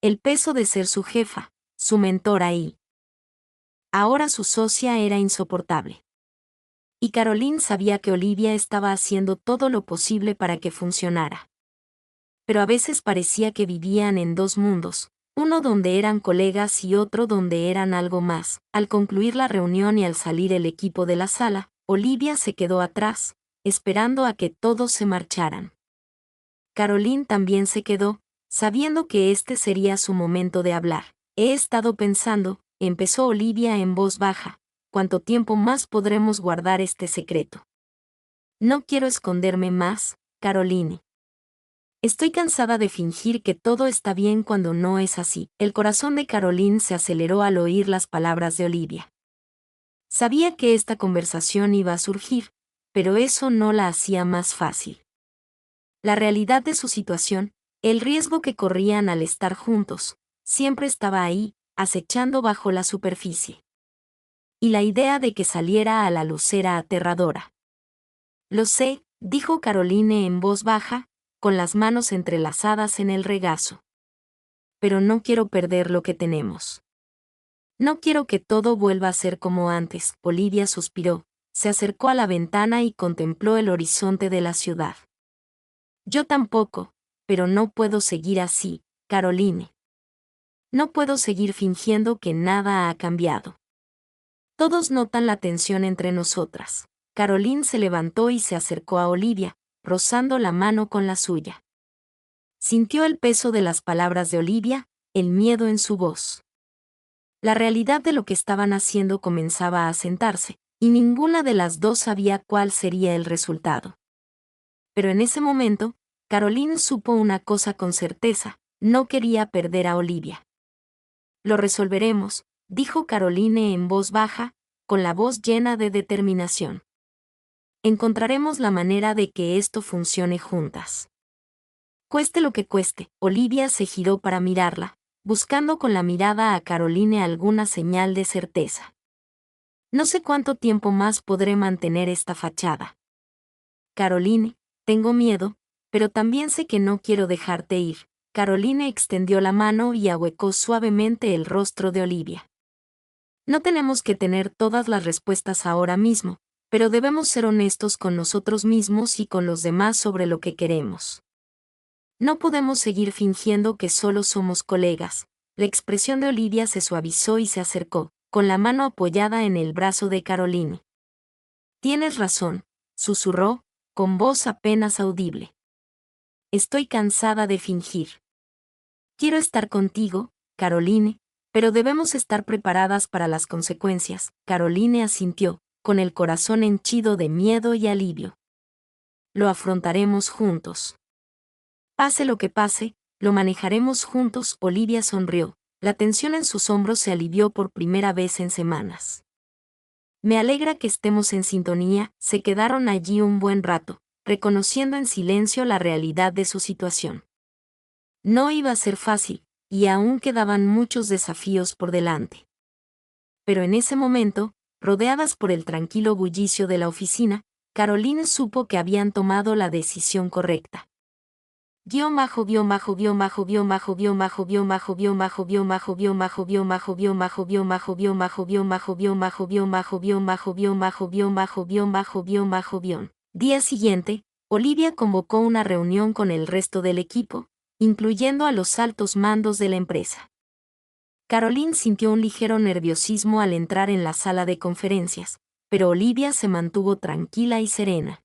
El peso de ser su jefa, su mentora y ahora su socia era insoportable. Y Caroline sabía que Olivia estaba haciendo todo lo posible para que funcionara. Pero a veces parecía que vivían en dos mundos, uno donde eran colegas y otro donde eran algo más. Al concluir la reunión y al salir el equipo de la sala, Olivia se quedó atrás, esperando a que todos se marcharan. Caroline también se quedó, sabiendo que este sería su momento de hablar. He estado pensando, empezó Olivia en voz baja, ¿cuánto tiempo más podremos guardar este secreto? No quiero esconderme más, Caroline. Estoy cansada de fingir que todo está bien cuando no es así. El corazón de Caroline se aceleró al oír las palabras de Olivia. Sabía que esta conversación iba a surgir, pero eso no la hacía más fácil. La realidad de su situación, el riesgo que corrían al estar juntos, siempre estaba ahí, acechando bajo la superficie. Y la idea de que saliera a la luz era aterradora. Lo sé, dijo Caroline en voz baja, con las manos entrelazadas en el regazo. Pero no quiero perder lo que tenemos. No quiero que todo vuelva a ser como antes. Olivia suspiró, se acercó a la ventana y contempló el horizonte de la ciudad. Yo tampoco, pero no puedo seguir así, Caroline. No puedo seguir fingiendo que nada ha cambiado. Todos notan la tensión entre nosotras. Caroline se levantó y se acercó a Olivia, rozando la mano con la suya. Sintió el peso de las palabras de Olivia, el miedo en su voz. La realidad de lo que estaban haciendo comenzaba a asentarse, y ninguna de las dos sabía cuál sería el resultado. Pero en ese momento, Caroline supo una cosa con certeza, no quería perder a Olivia. Lo resolveremos, dijo Caroline en voz baja, con la voz llena de determinación. Encontraremos la manera de que esto funcione juntas. Cueste lo que cueste, Olivia se giró para mirarla, buscando con la mirada a Caroline alguna señal de certeza. No sé cuánto tiempo más podré mantener esta fachada. Caroline, tengo miedo, pero también sé que no quiero dejarte ir. Caroline extendió la mano y ahuecó suavemente el rostro de Olivia. No tenemos que tener todas las respuestas ahora mismo, pero debemos ser honestos con nosotros mismos y con los demás sobre lo que queremos. No podemos seguir fingiendo que solo somos colegas. La expresión de Olivia se suavizó y se acercó, con la mano apoyada en el brazo de Caroline. Tienes razón, susurró, con voz apenas audible. Estoy cansada de fingir. Quiero estar contigo, Caroline, pero debemos estar preparadas para las consecuencias. Caroline asintió, con el corazón henchido de miedo y alivio. Lo afrontaremos juntos. Pase lo que pase, lo manejaremos juntos. Olivia sonrió, la tensión en sus hombros se alivió por primera vez en semanas. Me alegra que estemos en sintonía. Se quedaron allí un buen rato, reconociendo en silencio la realidad de su situación. No iba a ser fácil, y aún quedaban muchos desafíos por delante. Pero en ese momento, rodeadas por el tranquilo bullicio de la oficina, Caroline supo que habían tomado la decisión correcta. Día siguiente, Olivia convocó una reunión con el resto del equipo, incluyendo a los altos mandos de la empresa. Caroline sintió un ligero nerviosismo al entrar en la sala de conferencias, pero Olivia se mantuvo tranquila y serena.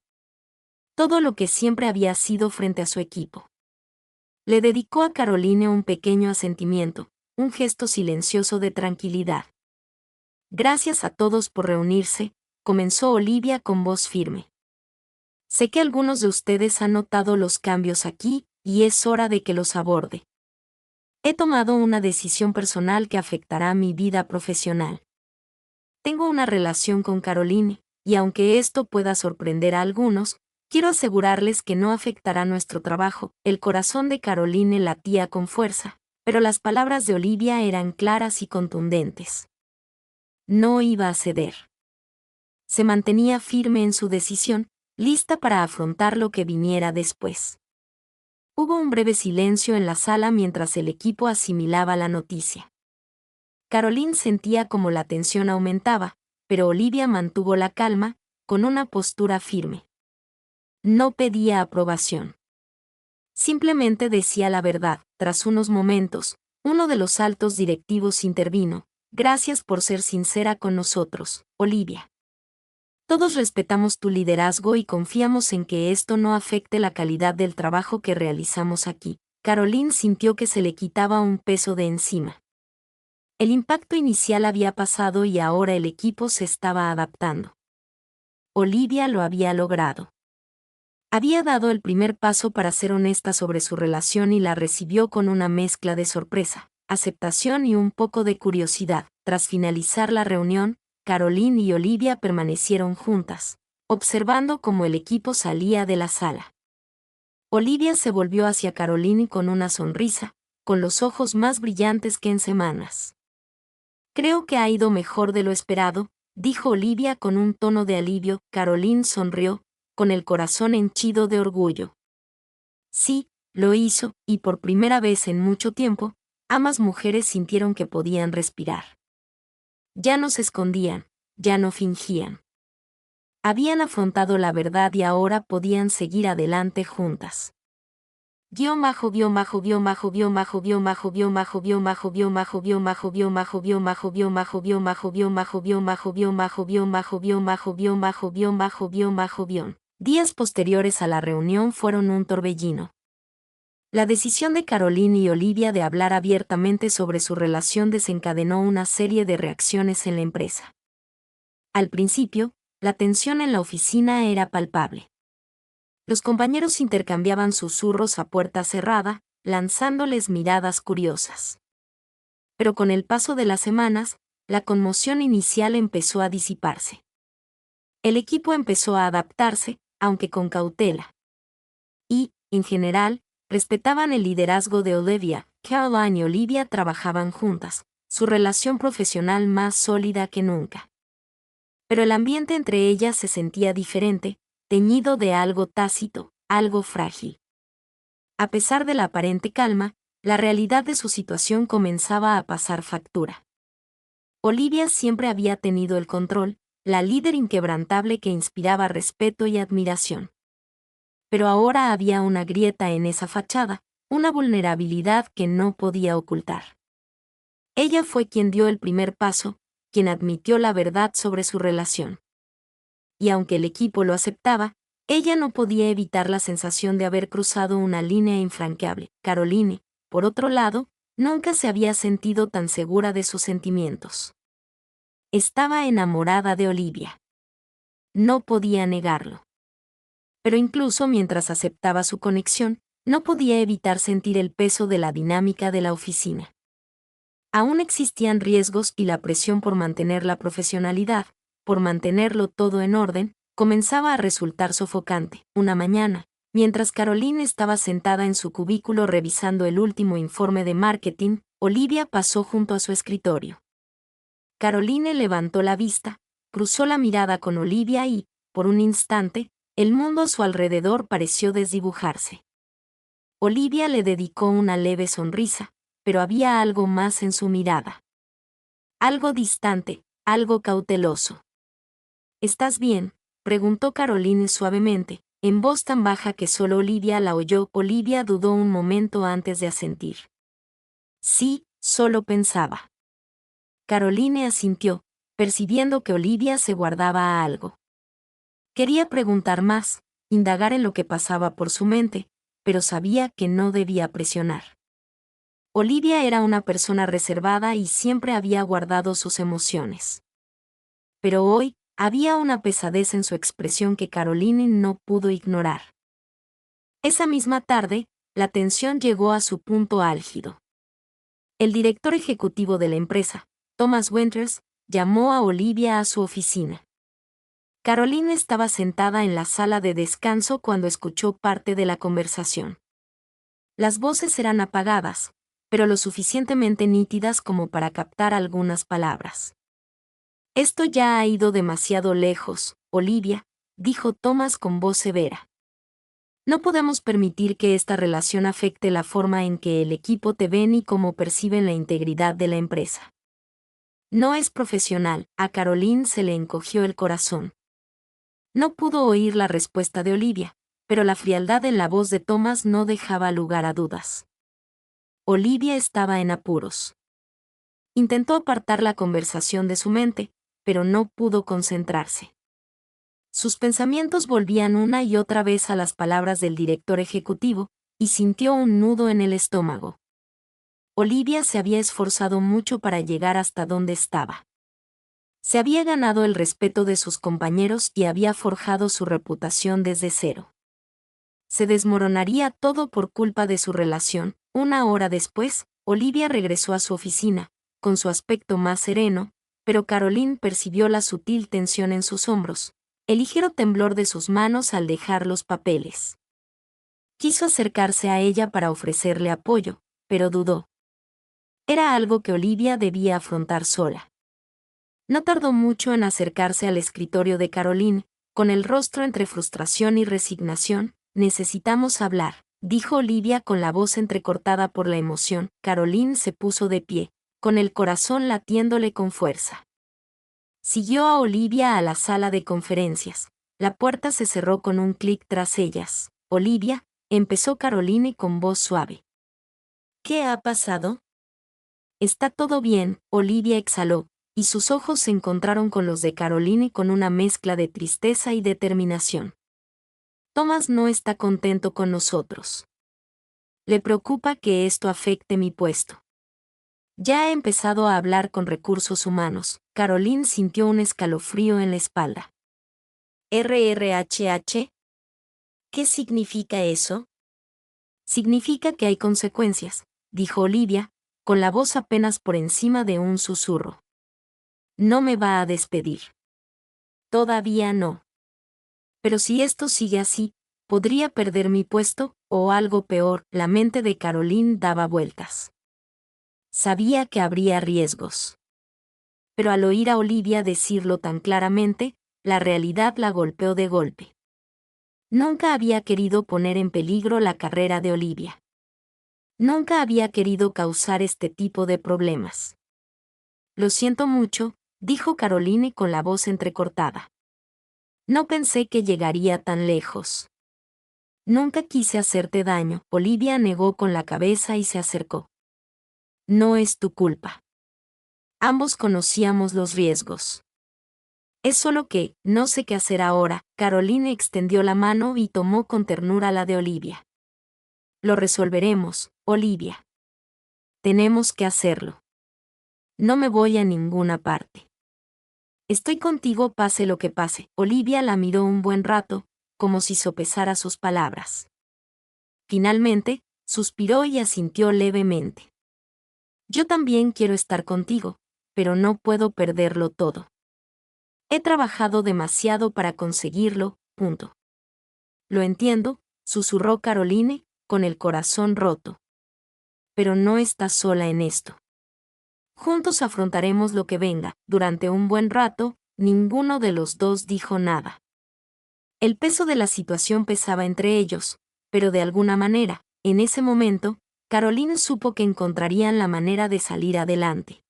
Todo lo que siempre había sido frente a su equipo. Le dedicó a Caroline un pequeño asentimiento, un gesto silencioso de tranquilidad. Gracias a todos por reunirse, comenzó Olivia con voz firme. Sé que algunos de ustedes han notado los cambios aquí, y es hora de que los aborde. He tomado una decisión personal que afectará mi vida profesional. Tengo una relación con Caroline, y aunque esto pueda sorprender a algunos, quiero asegurarles que no afectará nuestro trabajo. El corazón de Caroline latía con fuerza, pero las palabras de Olivia eran claras y contundentes. No iba a ceder. Se mantenía firme en su decisión, lista para afrontar lo que viniera después. Hubo un breve silencio en la sala mientras el equipo asimilaba la noticia. Caroline sentía como la tensión aumentaba, pero Olivia mantuvo la calma, con una postura firme. No pedía aprobación. Simplemente decía la verdad. Tras unos momentos, uno de los altos directivos intervino. Gracias por ser sincera con nosotros, Olivia. Todos respetamos tu liderazgo y confiamos en que esto no afecte la calidad del trabajo que realizamos aquí. Caroline sintió que se le quitaba un peso de encima. El impacto inicial había pasado y ahora el equipo se estaba adaptando. Olivia lo había logrado. Había dado el primer paso para ser honesta sobre su relación y la recibió con una mezcla de sorpresa, aceptación y un poco de curiosidad. Tras finalizar la reunión, Caroline y Olivia permanecieron juntas, observando cómo el equipo salía de la sala. Olivia se volvió hacia Caroline con una sonrisa, con los ojos más brillantes que en semanas. Creo que ha ido mejor de lo esperado, dijo Olivia con un tono de alivio. Caroline sonrió, con el corazón henchido de orgullo. Sí, lo hizo, y por primera vez en mucho tiempo, ambas mujeres sintieron que podían respirar. Ya no se escondían, ya no fingían. Habían afrontado la verdad y ahora podían seguir adelante juntas. Días posteriores a la reunión fueron un torbellino. La decisión de Caroline y Olivia de hablar abiertamente sobre su relación desencadenó una serie de reacciones en la empresa. Al principio, la tensión en la oficina era palpable. Los compañeros intercambiaban susurros a puerta cerrada, lanzándoles miradas curiosas. Pero con el paso de las semanas, la conmoción inicial empezó a disiparse. El equipo empezó a adaptarse, aunque con cautela. Y, en general, respetaban el liderazgo de Olivia. Caroline y Olivia trabajaban juntas, su relación profesional más sólida que nunca. Pero el ambiente entre ellas se sentía diferente, teñido de algo tácito, algo frágil. A pesar de la aparente calma, la realidad de su situación comenzaba a pasar factura. Olivia siempre había tenido el control, la líder inquebrantable que inspiraba respeto y admiración. Pero ahora había una grieta en esa fachada, una vulnerabilidad que no podía ocultar. Ella fue quien dio el primer paso, quien admitió la verdad sobre su relación. Y aunque el equipo lo aceptaba, ella no podía evitar la sensación de haber cruzado una línea infranqueable. Caroline, por otro lado, nunca se había sentido tan segura de sus sentimientos. Estaba enamorada de Olivia. No podía negarlo. Pero incluso mientras aceptaba su conexión, no podía evitar sentir el peso de la dinámica de la oficina. Aún existían riesgos y la presión por mantener la profesionalidad, por mantenerlo todo en orden, comenzaba a resultar sofocante. Una mañana, mientras Caroline estaba sentada en su cubículo revisando el último informe de marketing, Olivia pasó junto a su escritorio. Caroline levantó la vista, cruzó la mirada con Olivia y, por un instante, el mundo a su alrededor pareció desdibujarse. Olivia le dedicó una leve sonrisa, pero había algo más en su mirada. Algo distante, algo cauteloso. ¿Estás bien?, preguntó Caroline suavemente, en voz tan baja que solo Olivia la oyó. Olivia dudó un momento antes de asentir. Sí, solo pensaba. Caroline asintió, percibiendo que Olivia se guardaba algo. Quería preguntar más, indagar en lo que pasaba por su mente, pero sabía que no debía presionar. Olivia era una persona reservada y siempre había guardado sus emociones. Pero hoy, había una pesadez en su expresión que Caroline no pudo ignorar. Esa misma tarde, la tensión llegó a su punto álgido. El director ejecutivo de la empresa, Thomas Winters, llamó a Olivia a su oficina. Caroline estaba sentada en la sala de descanso cuando escuchó parte de la conversación. Las voces eran apagadas, pero lo suficientemente nítidas como para captar algunas palabras. Esto ya ha ido demasiado lejos, Olivia, dijo Thomas con voz severa. No podemos permitir que esta relación afecte la forma en que el equipo te ven y cómo perciben la integridad de la empresa. No es profesional. A Caroline se le encogió el corazón. No pudo oír la respuesta de Olivia, pero la frialdad en la voz de Thomas no dejaba lugar a dudas. Olivia estaba en apuros. Intentó apartar la conversación de su mente, pero no pudo concentrarse. Sus pensamientos volvían una y otra vez a las palabras del director ejecutivo, y sintió un nudo en el estómago. Olivia se había esforzado mucho para llegar hasta donde estaba. Se había ganado el respeto de sus compañeros y había forjado su reputación desde cero. Se desmoronaría todo por culpa de su relación. Una hora después, Olivia regresó a su oficina, con su aspecto más sereno, pero Caroline percibió la sutil tensión en sus hombros, el ligero temblor de sus manos al dejar los papeles. Quiso acercarse a ella para ofrecerle apoyo, pero dudó. Era algo que Olivia debía afrontar sola. No tardó mucho en acercarse al escritorio de Caroline, con el rostro entre frustración y resignación. Necesitamos hablar, dijo Olivia con la voz entrecortada por la emoción. Caroline se puso de pie, con el corazón latiéndole con fuerza. Siguió a Olivia a la sala de conferencias. La puerta se cerró con un clic tras ellas. Olivia, empezó Caroline con voz suave. ¿Qué ha pasado? Está todo bien, Olivia exhaló, y sus ojos se encontraron con los de Caroline con una mezcla de tristeza y determinación. Thomas no está contento con nosotros. Le preocupa que esto afecte mi puesto. Ya he empezado a hablar con recursos humanos. Caroline sintió un escalofrío en la espalda. ¿RRHH? ¿Qué significa eso? Significa que hay consecuencias, dijo Olivia, con la voz apenas por encima de un susurro. No me va a despedir. Todavía no. Pero si esto sigue así, podría perder mi puesto, o algo peor. La mente de Caroline daba vueltas. Sabía que habría riesgos. Pero al oír a Olivia decirlo tan claramente, la realidad la golpeó de golpe. Nunca había querido poner en peligro la carrera de Olivia. Nunca había querido causar este tipo de problemas. Lo siento mucho, dijo Caroline con la voz entrecortada. No pensé que llegaría tan lejos. Nunca quise hacerte daño. Olivia negó con la cabeza y se acercó. No es tu culpa. Ambos conocíamos los riesgos. Es solo que, no sé qué hacer ahora. Caroline extendió la mano y tomó con ternura la de Olivia. Lo resolveremos, Olivia. Tenemos que hacerlo. No me voy a ninguna parte. Estoy contigo pase lo que pase. Olivia la miró un buen rato, como si sopesara sus palabras. Finalmente, suspiró y asintió levemente. Yo también quiero estar contigo, pero no puedo perderlo todo. He trabajado demasiado para conseguirlo, punto. Lo entiendo, susurró Caroline, con el corazón roto. Pero no estás sola en esto. Juntos afrontaremos lo que venga. Durante un buen rato, ninguno de los dos dijo nada. El peso de la situación pesaba entre ellos, pero de alguna manera, en ese momento, Caroline supo que encontrarían la manera de salir adelante.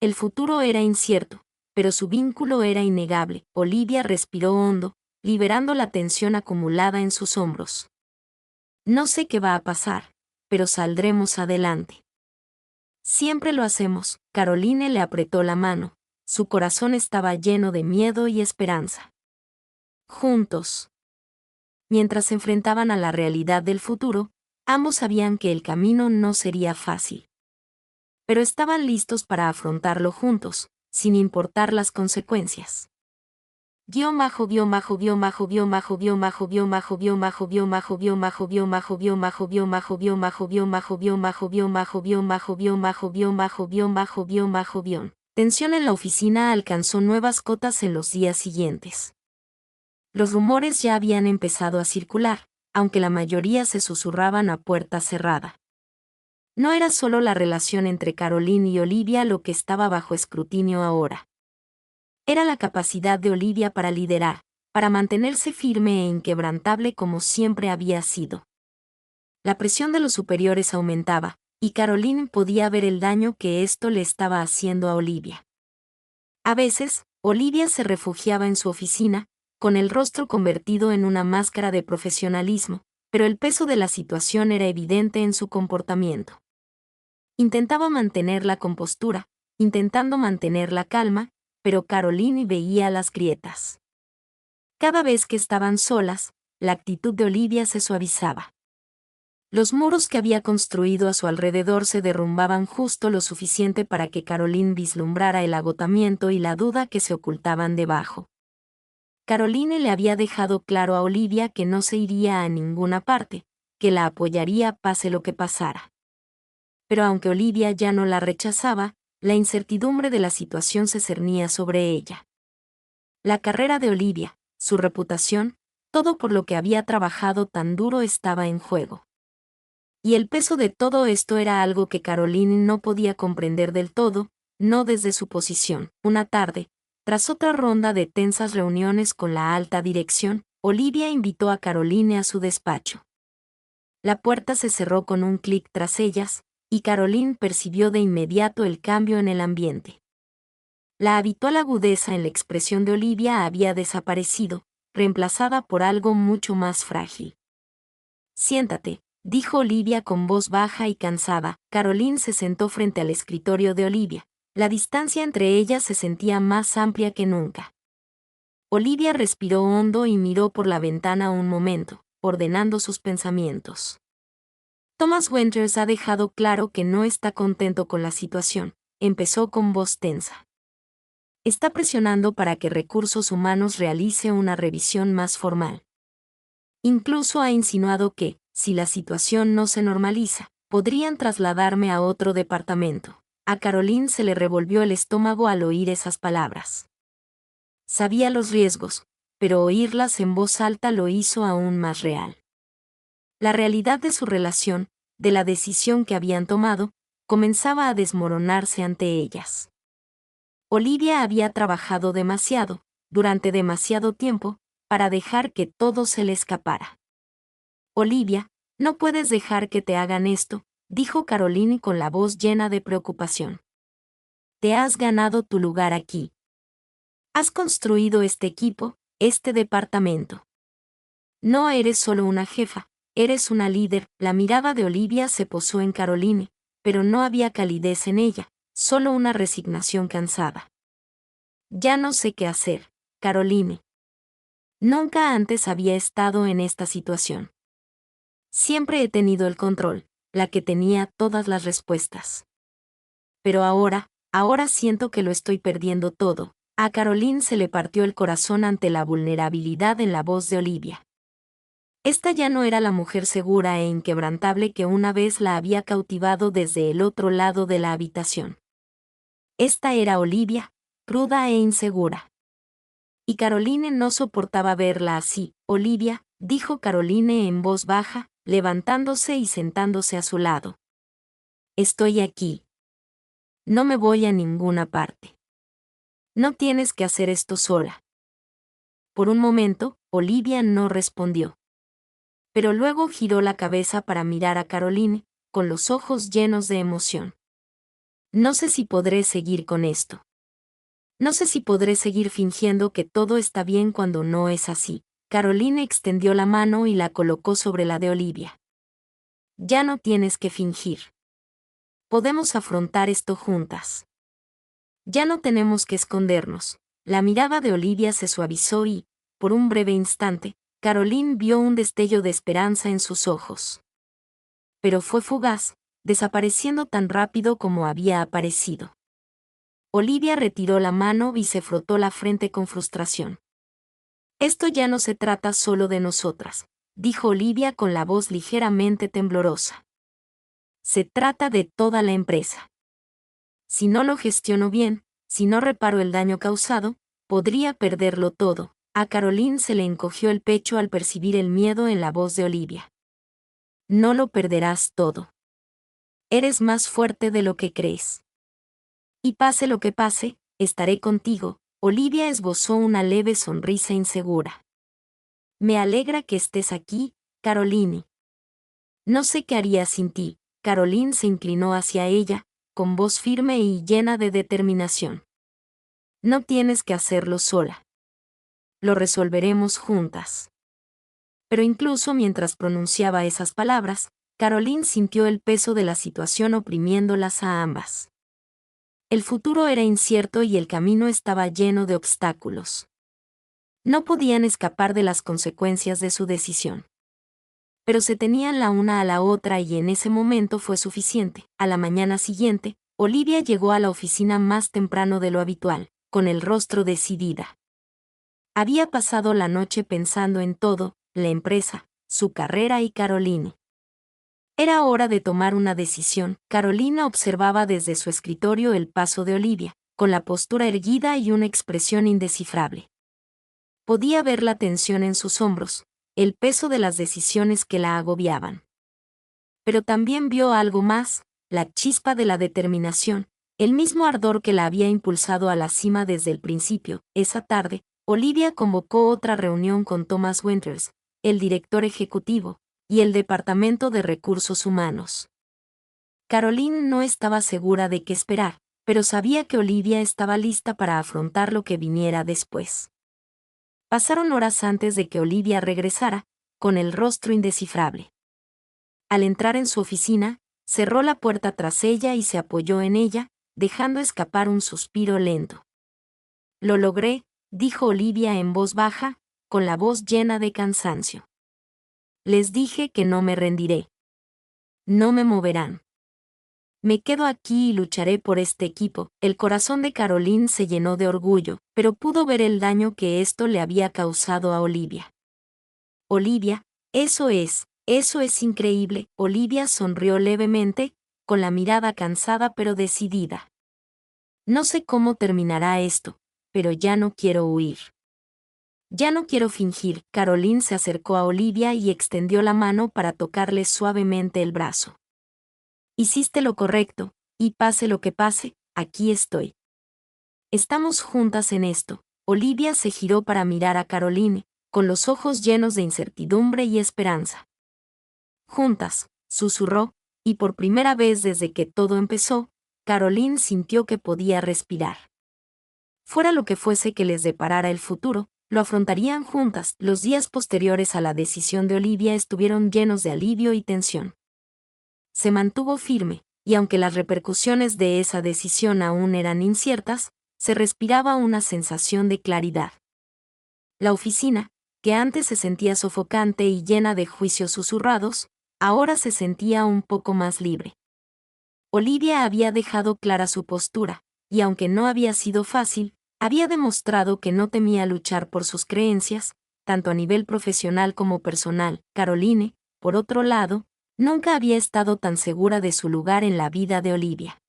El futuro era incierto, pero su vínculo era innegable. Olivia respiró hondo, liberando la tensión acumulada en sus hombros. No sé qué va a pasar, pero saldremos adelante. Siempre lo hacemos. Caroline le apretó la mano. Su corazón estaba lleno de miedo y esperanza. Juntos. Mientras se enfrentaban a la realidad del futuro, ambos sabían que el camino no sería fácil. Pero estaban listos para afrontarlo juntos, sin importar las consecuencias. Tensión en la oficina alcanzó nuevas cotas en los días siguientes. Los rumores ya habían empezado a circular, aunque la mayoría se susurraban a puerta cerrada. No era solo la relación entre Caroline y Olivia lo que estaba bajo escrutinio ahora. Era la capacidad de Olivia para liderar, para mantenerse firme e inquebrantable como siempre había sido. La presión de los superiores aumentaba, y Caroline podía ver el daño que esto le estaba haciendo a Olivia. A veces, Olivia se refugiaba en su oficina, con el rostro convertido en una máscara de profesionalismo, pero el peso de la situación era evidente en su comportamiento. Intentaba mantener la compostura, intentando mantener la calma, pero Caroline veía las grietas. Cada vez que estaban solas, la actitud de Olivia se suavizaba. Los muros que había construido a su alrededor se derrumbaban justo lo suficiente para que Caroline vislumbrara el agotamiento y la duda que se ocultaban debajo. Caroline le había dejado claro a Olivia que no se iría a ninguna parte, que la apoyaría pase lo que pasara. Pero aunque Olivia ya no la rechazaba, la incertidumbre de la situación se cernía sobre ella. La carrera de Olivia, su reputación, todo por lo que había trabajado tan duro estaba en juego. Y el peso de todo esto era algo que Caroline no podía comprender del todo, no desde su posición. Una tarde, tras otra ronda de tensas reuniones con la alta dirección, Olivia invitó a Caroline a su despacho. La puerta se cerró con un clic tras ellas, y Caroline percibió de inmediato el cambio en el ambiente. La habitual agudeza en la expresión de Olivia había desaparecido, reemplazada por algo mucho más frágil. Siéntate, dijo Olivia con voz baja y cansada. Caroline se sentó frente al escritorio de Olivia. La distancia entre ellas se sentía más amplia que nunca. Olivia respiró hondo y miró por la ventana un momento, ordenando sus pensamientos. Thomas Winters ha dejado claro que no está contento con la situación, empezó con voz tensa. Está presionando para que Recursos Humanos realice una revisión más formal. Incluso ha insinuado que, si la situación no se normaliza, podrían trasladarme a otro departamento. A Caroline se le revolvió el estómago al oír esas palabras. Sabía los riesgos, pero oírlas en voz alta lo hizo aún más real. La realidad de su relación, de la decisión que habían tomado, comenzaba a desmoronarse ante ellas. Olivia había trabajado demasiado, durante demasiado tiempo, para dejar que todo se le escapara. Olivia, no puedes dejar que te hagan esto, dijo Caroline con la voz llena de preocupación. Te has ganado tu lugar aquí. Has construido este equipo, este departamento. No eres solo una jefa, eres una líder. La mirada de Olivia se posó en Caroline, pero no había calidez en ella, solo una resignación cansada. Ya no sé qué hacer, Caroline. Nunca antes había estado en esta situación. Siempre he tenido el control, la que tenía todas las respuestas. Pero ahora siento que lo estoy perdiendo todo. A Caroline se le partió el corazón ante la vulnerabilidad en la voz de Olivia. Esta ya no era la mujer segura e inquebrantable que una vez la había cautivado desde el otro lado de la habitación. Esta era Olivia, cruda e insegura. Y Caroline no soportaba verla así. Olivia, dijo Caroline en voz baja, levantándose y sentándose a su lado. Estoy aquí. No me voy a ninguna parte. No tienes que hacer esto sola. Por un momento, Olivia no respondió. Pero luego giró la cabeza para mirar a Caroline, con los ojos llenos de emoción. No sé si podré seguir con esto. No sé si podré seguir fingiendo que todo está bien cuando no es así. Caroline extendió la mano y la colocó sobre la de Olivia. Ya no tienes que fingir. Podemos afrontar esto juntas. Ya no tenemos que escondernos. La mirada de Olivia se suavizó y, por un breve instante, Caroline vio un destello de esperanza en sus ojos. Pero fue fugaz, desapareciendo tan rápido como había aparecido. Olivia retiró la mano y se frotó la frente con frustración. Esto ya no se trata solo de nosotras, dijo Olivia con la voz ligeramente temblorosa. Se trata de toda la empresa. Si no lo gestiono bien, si no reparo el daño causado, podría perderlo todo. A Caroline se le encogió el pecho al percibir el miedo en la voz de Olivia. No lo perderás todo. Eres más fuerte de lo que crees. Y pase lo que pase, estaré contigo. Olivia esbozó una leve sonrisa insegura. Me alegra que estés aquí, Caroline. No sé qué haría sin ti. Caroline se inclinó hacia ella, con voz firme y llena de determinación. No tienes que hacerlo sola. Lo resolveremos juntas. Pero incluso mientras pronunciaba esas palabras, Caroline sintió el peso de la situación oprimiéndolas a ambas. El futuro era incierto y el camino estaba lleno de obstáculos. No podían escapar de las consecuencias de su decisión. Pero se tenían la una a la otra y en ese momento fue suficiente. A la mañana siguiente, Olivia llegó a la oficina más temprano de lo habitual, con el rostro decidida. Había pasado la noche pensando en todo, la empresa, su carrera y Caroline. Era hora de tomar una decisión. Carolina observaba desde su escritorio el paso de Olivia, con la postura erguida y una expresión indescifrable. Podía ver la tensión en sus hombros, el peso de las decisiones que la agobiaban. Pero también vio algo más, la chispa de la determinación, el mismo ardor que la había impulsado a la cima desde el principio. Esa tarde, Olivia convocó otra reunión con Thomas Winters, el director ejecutivo, y el Departamento de Recursos Humanos. Caroline no estaba segura de qué esperar, pero sabía que Olivia estaba lista para afrontar lo que viniera después. Pasaron horas antes de que Olivia regresara, con el rostro indescifrable. Al entrar en su oficina, cerró la puerta tras ella y se apoyó en ella, dejando escapar un suspiro lento. Lo logré, dijo Olivia en voz baja, con la voz llena de cansancio. Les dije que no me rendiré. No me moverán. Me quedo aquí y lucharé por este equipo. El corazón de Caroline se llenó de orgullo, pero pudo ver el daño que esto le había causado a Olivia. Olivia, eso es increíble. Olivia sonrió levemente, con la mirada cansada pero decidida. No sé cómo terminará esto, pero ya no quiero huir. Ya no quiero fingir. Caroline se acercó a Olivia y extendió la mano para tocarle suavemente el brazo. Hiciste lo correcto, y pase lo que pase, aquí estoy. Estamos juntas en esto. Olivia se giró para mirar a Caroline, con los ojos llenos de incertidumbre y esperanza. Juntas, susurró, y por primera vez desde que todo empezó, Caroline sintió que podía respirar. Fuera lo que fuese que les deparara el futuro, lo afrontarían juntas. Los días posteriores a la decisión de Olivia estuvieron llenos de alivio y tensión. Se mantuvo firme, y aunque las repercusiones de esa decisión aún eran inciertas, se respiraba una sensación de claridad. La oficina, que antes se sentía sofocante y llena de juicios susurrados, ahora se sentía un poco más libre. Olivia había dejado clara su postura, y aunque no había sido fácil, había demostrado que no temía luchar por sus creencias, tanto a nivel profesional como personal. Caroline, por otro lado, nunca había estado tan segura de su lugar en la vida de Olivia.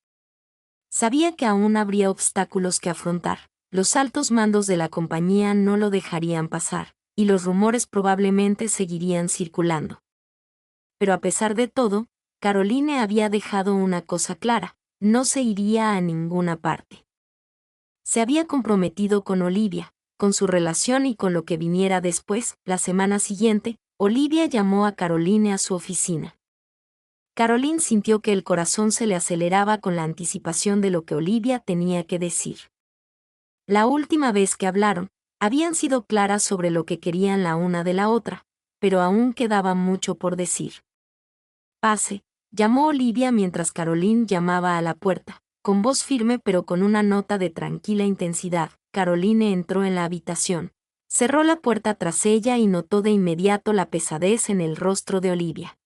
Sabía que aún habría obstáculos que afrontar, los altos mandos de la compañía no lo dejarían pasar, y los rumores probablemente seguirían circulando. Pero a pesar de todo, Caroline había dejado una cosa clara: no se iría a ninguna parte. Se había comprometido con Olivia, con su relación y con lo que viniera después. La semana siguiente, Olivia llamó a Caroline a su oficina. Caroline sintió que el corazón se le aceleraba con la anticipación de lo que Olivia tenía que decir. La última vez que hablaron, habían sido claras sobre lo que querían la una de la otra, pero aún quedaba mucho por decir. «Pase», llamó Olivia mientras Caroline llamaba a la puerta, con voz firme pero con una nota de tranquila intensidad. Caroline entró en la habitación, cerró la puerta tras ella y notó de inmediato la pesadez en el rostro de Olivia.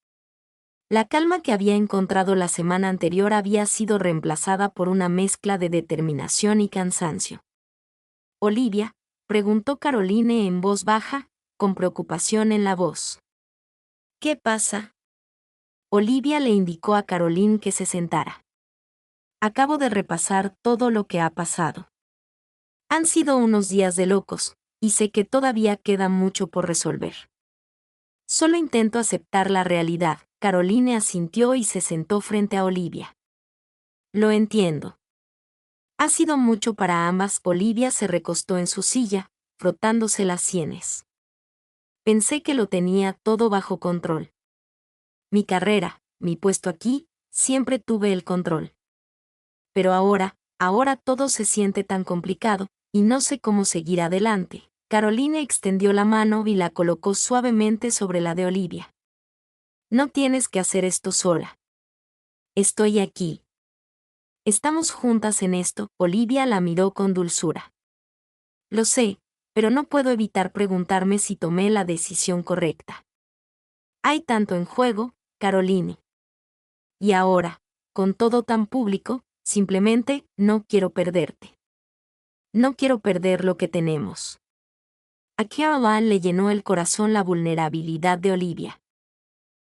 La calma que había encontrado la semana anterior había sido reemplazada por una mezcla de determinación y cansancio. «Olivia», preguntó Caroline en voz baja, con preocupación en la voz. «¿Qué pasa?». Olivia le indicó a Caroline que se sentara. «Acabo de repasar todo lo que ha pasado. Han sido unos días de locos, y sé que todavía queda mucho por resolver. Solo intento aceptar la realidad». Caroline asintió y se sentó frente a Olivia. «Lo entiendo. Ha sido mucho para ambas». Olivia se recostó en su silla, frotándose las sienes. «Pensé que lo tenía todo bajo control. Mi carrera, mi puesto aquí, siempre tuve el control. Pero ahora todo se siente tan complicado, y no sé cómo seguir adelante». Caroline extendió la mano y la colocó suavemente sobre la de Olivia. «No tienes que hacer esto sola. Estoy aquí. Estamos juntas en esto». Olivia la miró con dulzura. «Lo sé, pero no puedo evitar preguntarme si tomé la decisión correcta. Hay tanto en juego, Caroline. Y ahora, con todo tan público, simplemente no quiero perderte. No quiero perder lo que tenemos». A Caroline le llenó el corazón la vulnerabilidad de Olivia.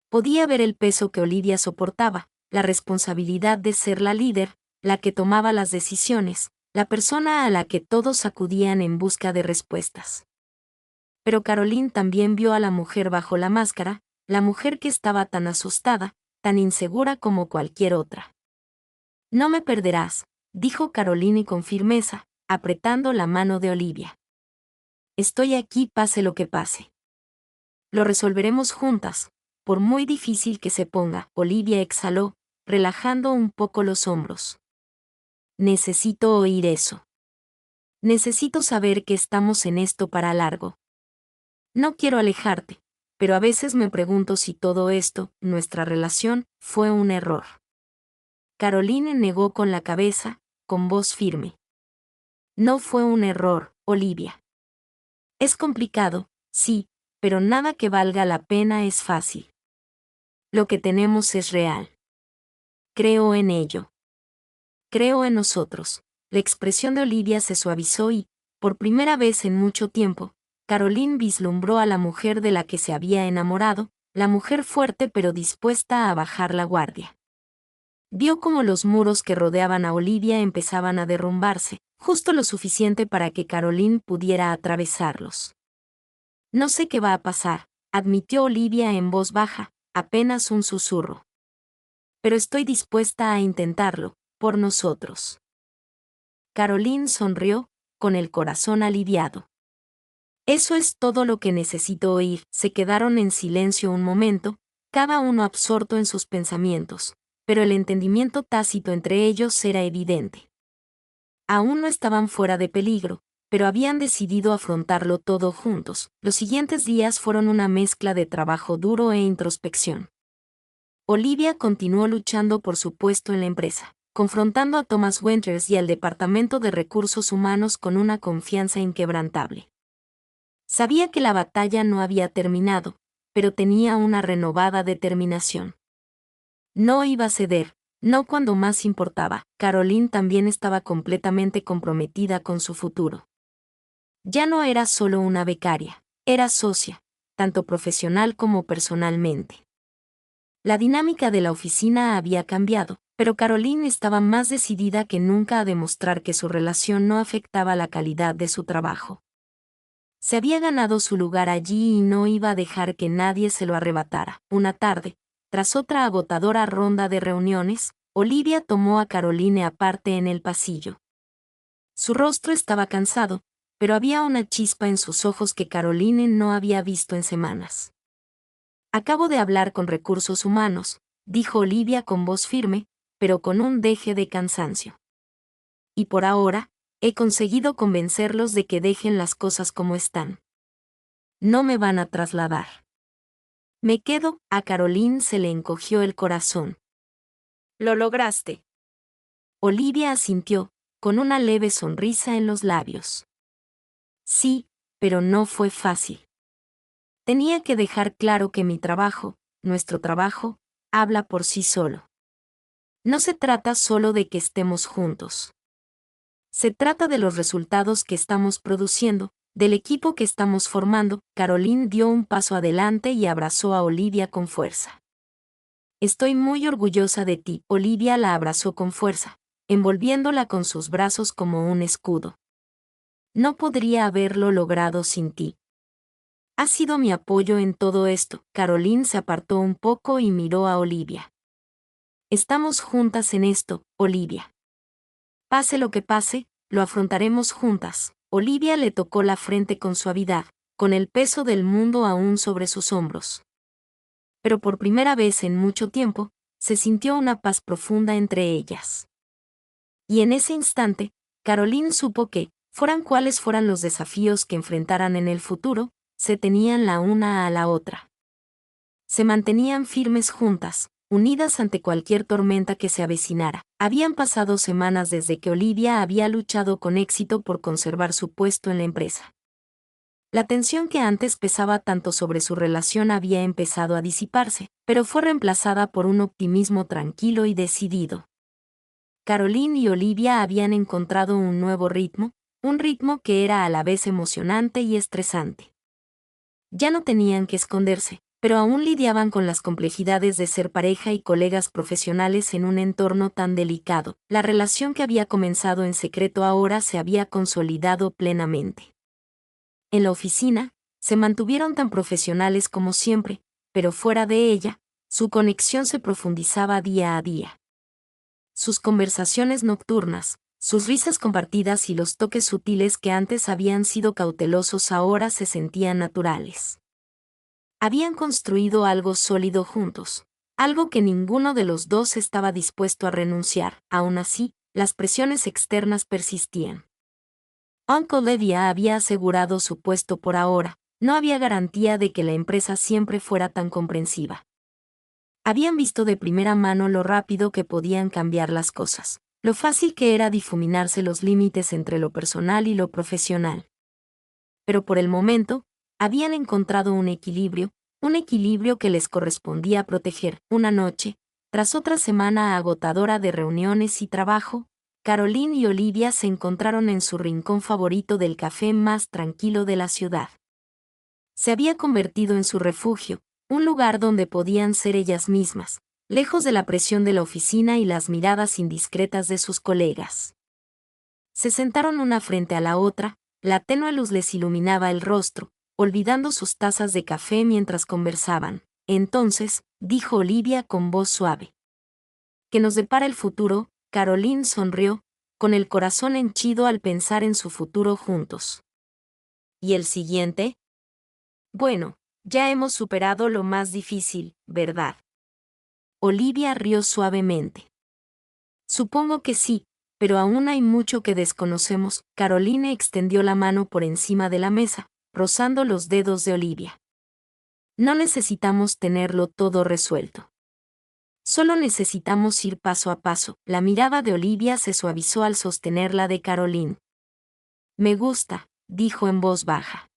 Podía ver el peso que Olivia soportaba, la responsabilidad de ser la líder, la que tomaba las decisiones, la persona a la que todos acudían en busca de respuestas. Pero Caroline también vio a la mujer bajo la máscara, la mujer que estaba tan asustada, tan insegura como cualquier otra. «No me perderás», dijo Caroline con firmeza, apretando la mano de Olivia. «Estoy aquí pase lo que pase. Lo resolveremos juntas, por muy difícil que se ponga». Olivia exhaló, relajando un poco los hombros. «Necesito oír eso. Necesito saber que estamos en esto para largo. No quiero alejarte, pero a veces me pregunto si todo esto, nuestra relación, fue un error». Caroline negó con la cabeza, con voz firme. «No fue un error, Olivia. Es complicado, sí, pero nada que valga la pena es fácil. Lo que tenemos es real. Creo en ello. Creo en nosotros». La expresión de Olivia se suavizó y, por primera vez en mucho tiempo, Caroline vislumbró a la mujer de la que se había enamorado, la mujer fuerte pero dispuesta a bajar la guardia. Vio cómo los muros que rodeaban a Olivia empezaban a derrumbarse, justo lo suficiente para que Caroline pudiera atravesarlos. «No sé qué va a pasar», admitió Olivia en voz baja, apenas un susurro. «Pero estoy dispuesta a intentarlo, por nosotros». Caroline sonrió, con el corazón aliviado. «Eso es todo lo que necesito oír». Se quedaron en silencio un momento, cada uno absorto en sus pensamientos, pero el entendimiento tácito entre ellos era evidente. Aún no estaban fuera de peligro, pero habían decidido afrontarlo todo juntos. Los siguientes días fueron una mezcla de trabajo duro e introspección. Olivia continuó luchando por su puesto en la empresa, confrontando a Thomas Winters y al Departamento de Recursos Humanos con una confianza inquebrantable. Sabía que la batalla no había terminado, pero tenía una renovada determinación. No iba a ceder, no cuando más importaba. Caroline también estaba completamente comprometida con su futuro. Ya no era solo una becaria, era socia, tanto profesional como personalmente. La dinámica de la oficina había cambiado, Pero Caroline estaba más decidida que nunca a demostrar que su relación no afectaba la calidad de su trabajo. Se había ganado su lugar allí y no iba a dejar que nadie se lo arrebatara. Una tarde, tras otra agotadora ronda de reuniones, Olivia tomó a Caroline aparte en el pasillo. Su rostro estaba cansado, pero había una chispa en sus ojos que Caroline no había visto en semanas. Acabo de hablar con recursos humanos, dijo Olivia con voz firme, pero con un deje de cansancio. Y por ahora, he conseguido convencerlos de que dejen las cosas como están. No me van a trasladar. Me quedo. A Caroline se le encogió el corazón. Lo lograste. Olivia asintió, con una leve sonrisa en los labios. Sí, pero no fue fácil. Tenía que dejar claro que mi trabajo, nuestro trabajo, habla por sí solo. No se trata solo de que estemos juntos. Se trata de los resultados que estamos produciendo, del equipo que estamos formando. Caroline dio un paso adelante y abrazó a Olivia con fuerza. Estoy muy orgullosa de ti. Olivia la abrazó con fuerza, envolviéndola con sus brazos como un escudo. No podría haberlo logrado sin ti. Has sido mi apoyo en todo esto. Caroline se apartó un poco y miró a Olivia. Estamos juntas en esto, Olivia. Pase lo que pase, lo afrontaremos juntas. Olivia le tocó la frente con suavidad, con el peso del mundo aún sobre sus hombros. Pero por primera vez en mucho tiempo, se sintió una paz profunda entre ellas. Y en ese instante, Caroline supo que, fueran cuales fueran los desafíos que enfrentaran en el futuro, se tenían la una a la otra. Se mantenían firmes juntas, unidas ante cualquier tormenta que se avecinara. Habían pasado semanas desde que Olivia había luchado con éxito por conservar su puesto en la empresa. La tensión que antes pesaba tanto sobre su relación había empezado a disiparse, pero fue reemplazada por un optimismo tranquilo y decidido. Caroline y Olivia habían encontrado un nuevo ritmo, un ritmo que era a la vez emocionante y estresante. Ya no tenían que esconderse, pero aún lidiaban con las complejidades de ser pareja y colegas profesionales en un entorno tan delicado. La relación que había comenzado en secreto ahora se había consolidado plenamente. En la oficina, se mantuvieron tan profesionales como siempre, pero fuera de ella, su conexión se profundizaba día a día. Sus conversaciones nocturnas, sus risas compartidas y los toques sutiles que antes habían sido cautelosos ahora se sentían naturales. Habían construido algo sólido juntos, algo que ninguno de los dos estaba dispuesto a renunciar. Aún así, las presiones externas persistían. Uncle Olivia había asegurado su puesto por ahora, no había garantía de que la empresa siempre fuera tan comprensiva. Habían visto de primera mano lo rápido que podían cambiar las cosas, lo fácil que era difuminarse los límites entre lo personal y lo profesional. Pero por el momento, habían encontrado un equilibrio que les correspondía proteger. Una noche, tras otra semana agotadora de reuniones y trabajo, Caroline y Olivia se encontraron en su rincón favorito del café más tranquilo de la ciudad. Se había convertido en su refugio, un lugar donde podían ser ellas mismas, lejos de la presión de la oficina y las miradas indiscretas de sus colegas. Se sentaron una frente a la otra, la tenue luz les iluminaba el rostro, olvidando sus tazas de café mientras conversaban. Entonces, dijo Olivia con voz suave. ¿Qué nos depara el futuro? Caroline sonrió, con el corazón henchido al pensar en su futuro juntos. ¿Y el siguiente? Bueno, ya hemos superado lo más difícil, ¿verdad? Olivia rió suavemente. Supongo que sí, pero aún hay mucho que desconocemos. Caroline extendió la mano por encima de la mesa, rozando los dedos de Olivia. No necesitamos tenerlo todo resuelto. Solo necesitamos ir paso a paso. La mirada de Olivia se suavizó al sostener la de Caroline. Me gusta, dijo en voz baja.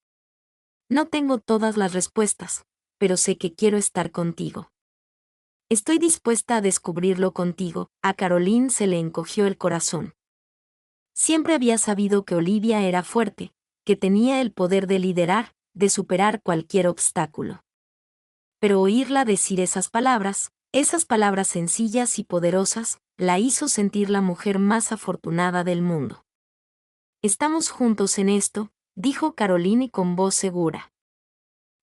No tengo todas las respuestas, pero sé que quiero estar contigo. Estoy dispuesta a descubrirlo contigo. A Caroline se le encogió el corazón. Siempre había sabido que Olivia era fuerte, que tenía el poder de liderar, de superar cualquier obstáculo. Pero oírla decir esas palabras sencillas y poderosas, la hizo sentir la mujer más afortunada del mundo. Estamos juntos en esto, dijo Caroline con voz segura.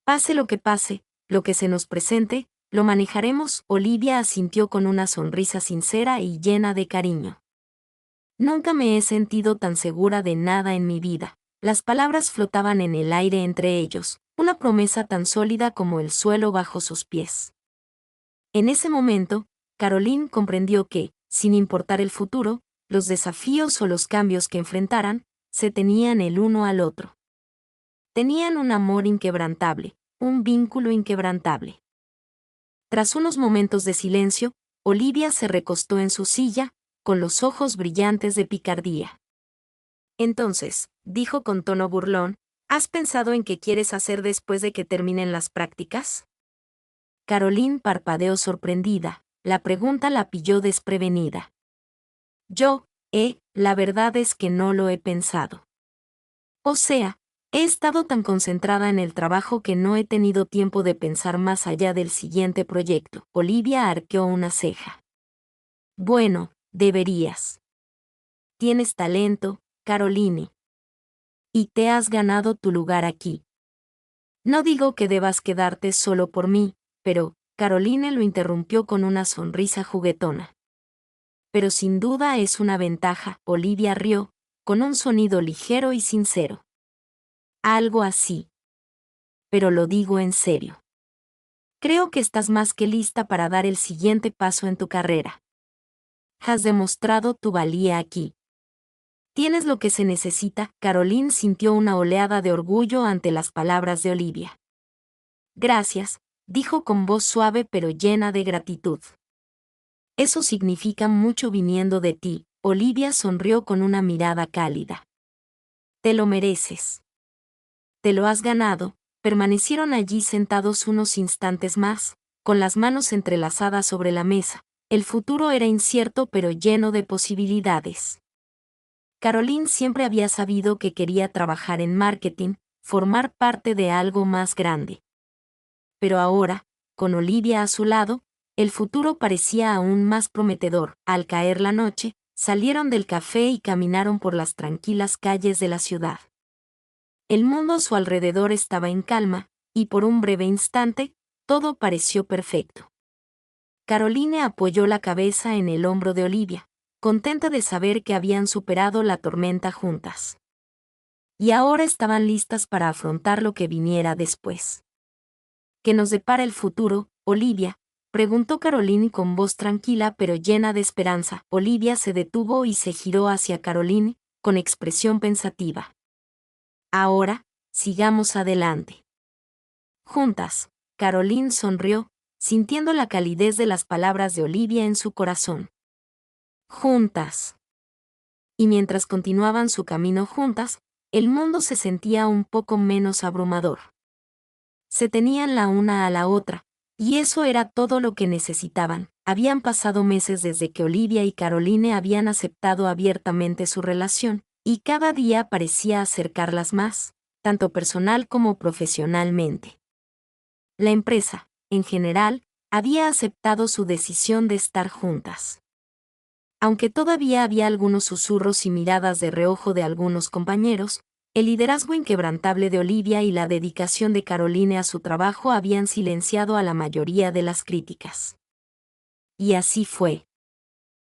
Pase, lo que se nos presente, lo manejaremos. Olivia asintió con una sonrisa sincera y llena de cariño. Nunca me he sentido tan segura de nada en mi vida. Las palabras flotaban en el aire entre ellos, una promesa tan sólida como el suelo bajo sus pies. En ese momento, Caroline comprendió que, sin importar el futuro, los desafíos o los cambios que enfrentaran, se tenían el uno al otro. Tenían un amor inquebrantable, un vínculo inquebrantable. Tras unos momentos de silencio, Olivia se recostó en su silla, con los ojos brillantes de picardía. Entonces, dijo con tono burlón, ¿has pensado en qué quieres hacer después de que terminen las prácticas? Caroline parpadeó sorprendida, la pregunta la pilló desprevenida. La verdad es que no lo he pensado. O sea, he estado tan concentrada en el trabajo que no he tenido tiempo de pensar más allá del siguiente proyecto. Olivia arqueó una ceja. Bueno, deberías. Tienes talento, Caroline. Y te has ganado tu lugar aquí. No digo que debas quedarte solo por mí, pero, Caroline lo interrumpió con una sonrisa juguetona. Pero sin duda es una ventaja, Olivia rió, con un sonido ligero y sincero. Algo así. Pero lo digo en serio. Creo que estás más que lista para dar el siguiente paso en tu carrera. Has demostrado tu valía aquí. Tienes lo que se necesita. Caroline sintió una oleada de orgullo ante las palabras de Olivia. Gracias, dijo con voz suave pero llena de gratitud. Eso significa mucho viniendo de ti. Olivia sonrió con una mirada cálida. Te lo mereces. Te lo has ganado. Permanecieron allí sentados unos instantes más, con las manos entrelazadas sobre la mesa. El futuro era incierto pero lleno de posibilidades. Caroline siempre había sabido que quería trabajar en marketing, formar parte de algo más grande. Pero ahora, con Olivia a su lado, el futuro parecía aún más prometedor. Al caer la noche, salieron del café y caminaron por las tranquilas calles de la ciudad. El mundo a su alrededor estaba en calma, y por un breve instante, todo pareció perfecto. Caroline apoyó la cabeza en el hombro de Olivia, contenta de saber que habían superado la tormenta juntas. Y ahora estaban listas para afrontar lo que viniera después. ¿Qué nos depara el futuro, Olivia?, preguntó Caroline con voz tranquila pero llena de esperanza. Olivia se detuvo y se giró hacia Caroline, con expresión pensativa. Ahora, sigamos adelante. Juntas, Caroline sonrió, sintiendo la calidez de las palabras de Olivia en su corazón. Juntas. Y mientras continuaban su camino juntas, el mundo se sentía un poco menos abrumador. Se tenían la una a la otra, y eso era todo lo que necesitaban. Habían pasado meses desde que Olivia y Caroline habían aceptado abiertamente su relación, y cada día parecía acercarlas más, tanto personal como profesionalmente. La empresa, en general, había aceptado su decisión de estar juntas. Aunque todavía había algunos susurros y miradas de reojo de algunos compañeros, el liderazgo inquebrantable de Olivia y la dedicación de Caroline a su trabajo habían silenciado a la mayoría de las críticas. Y así fue.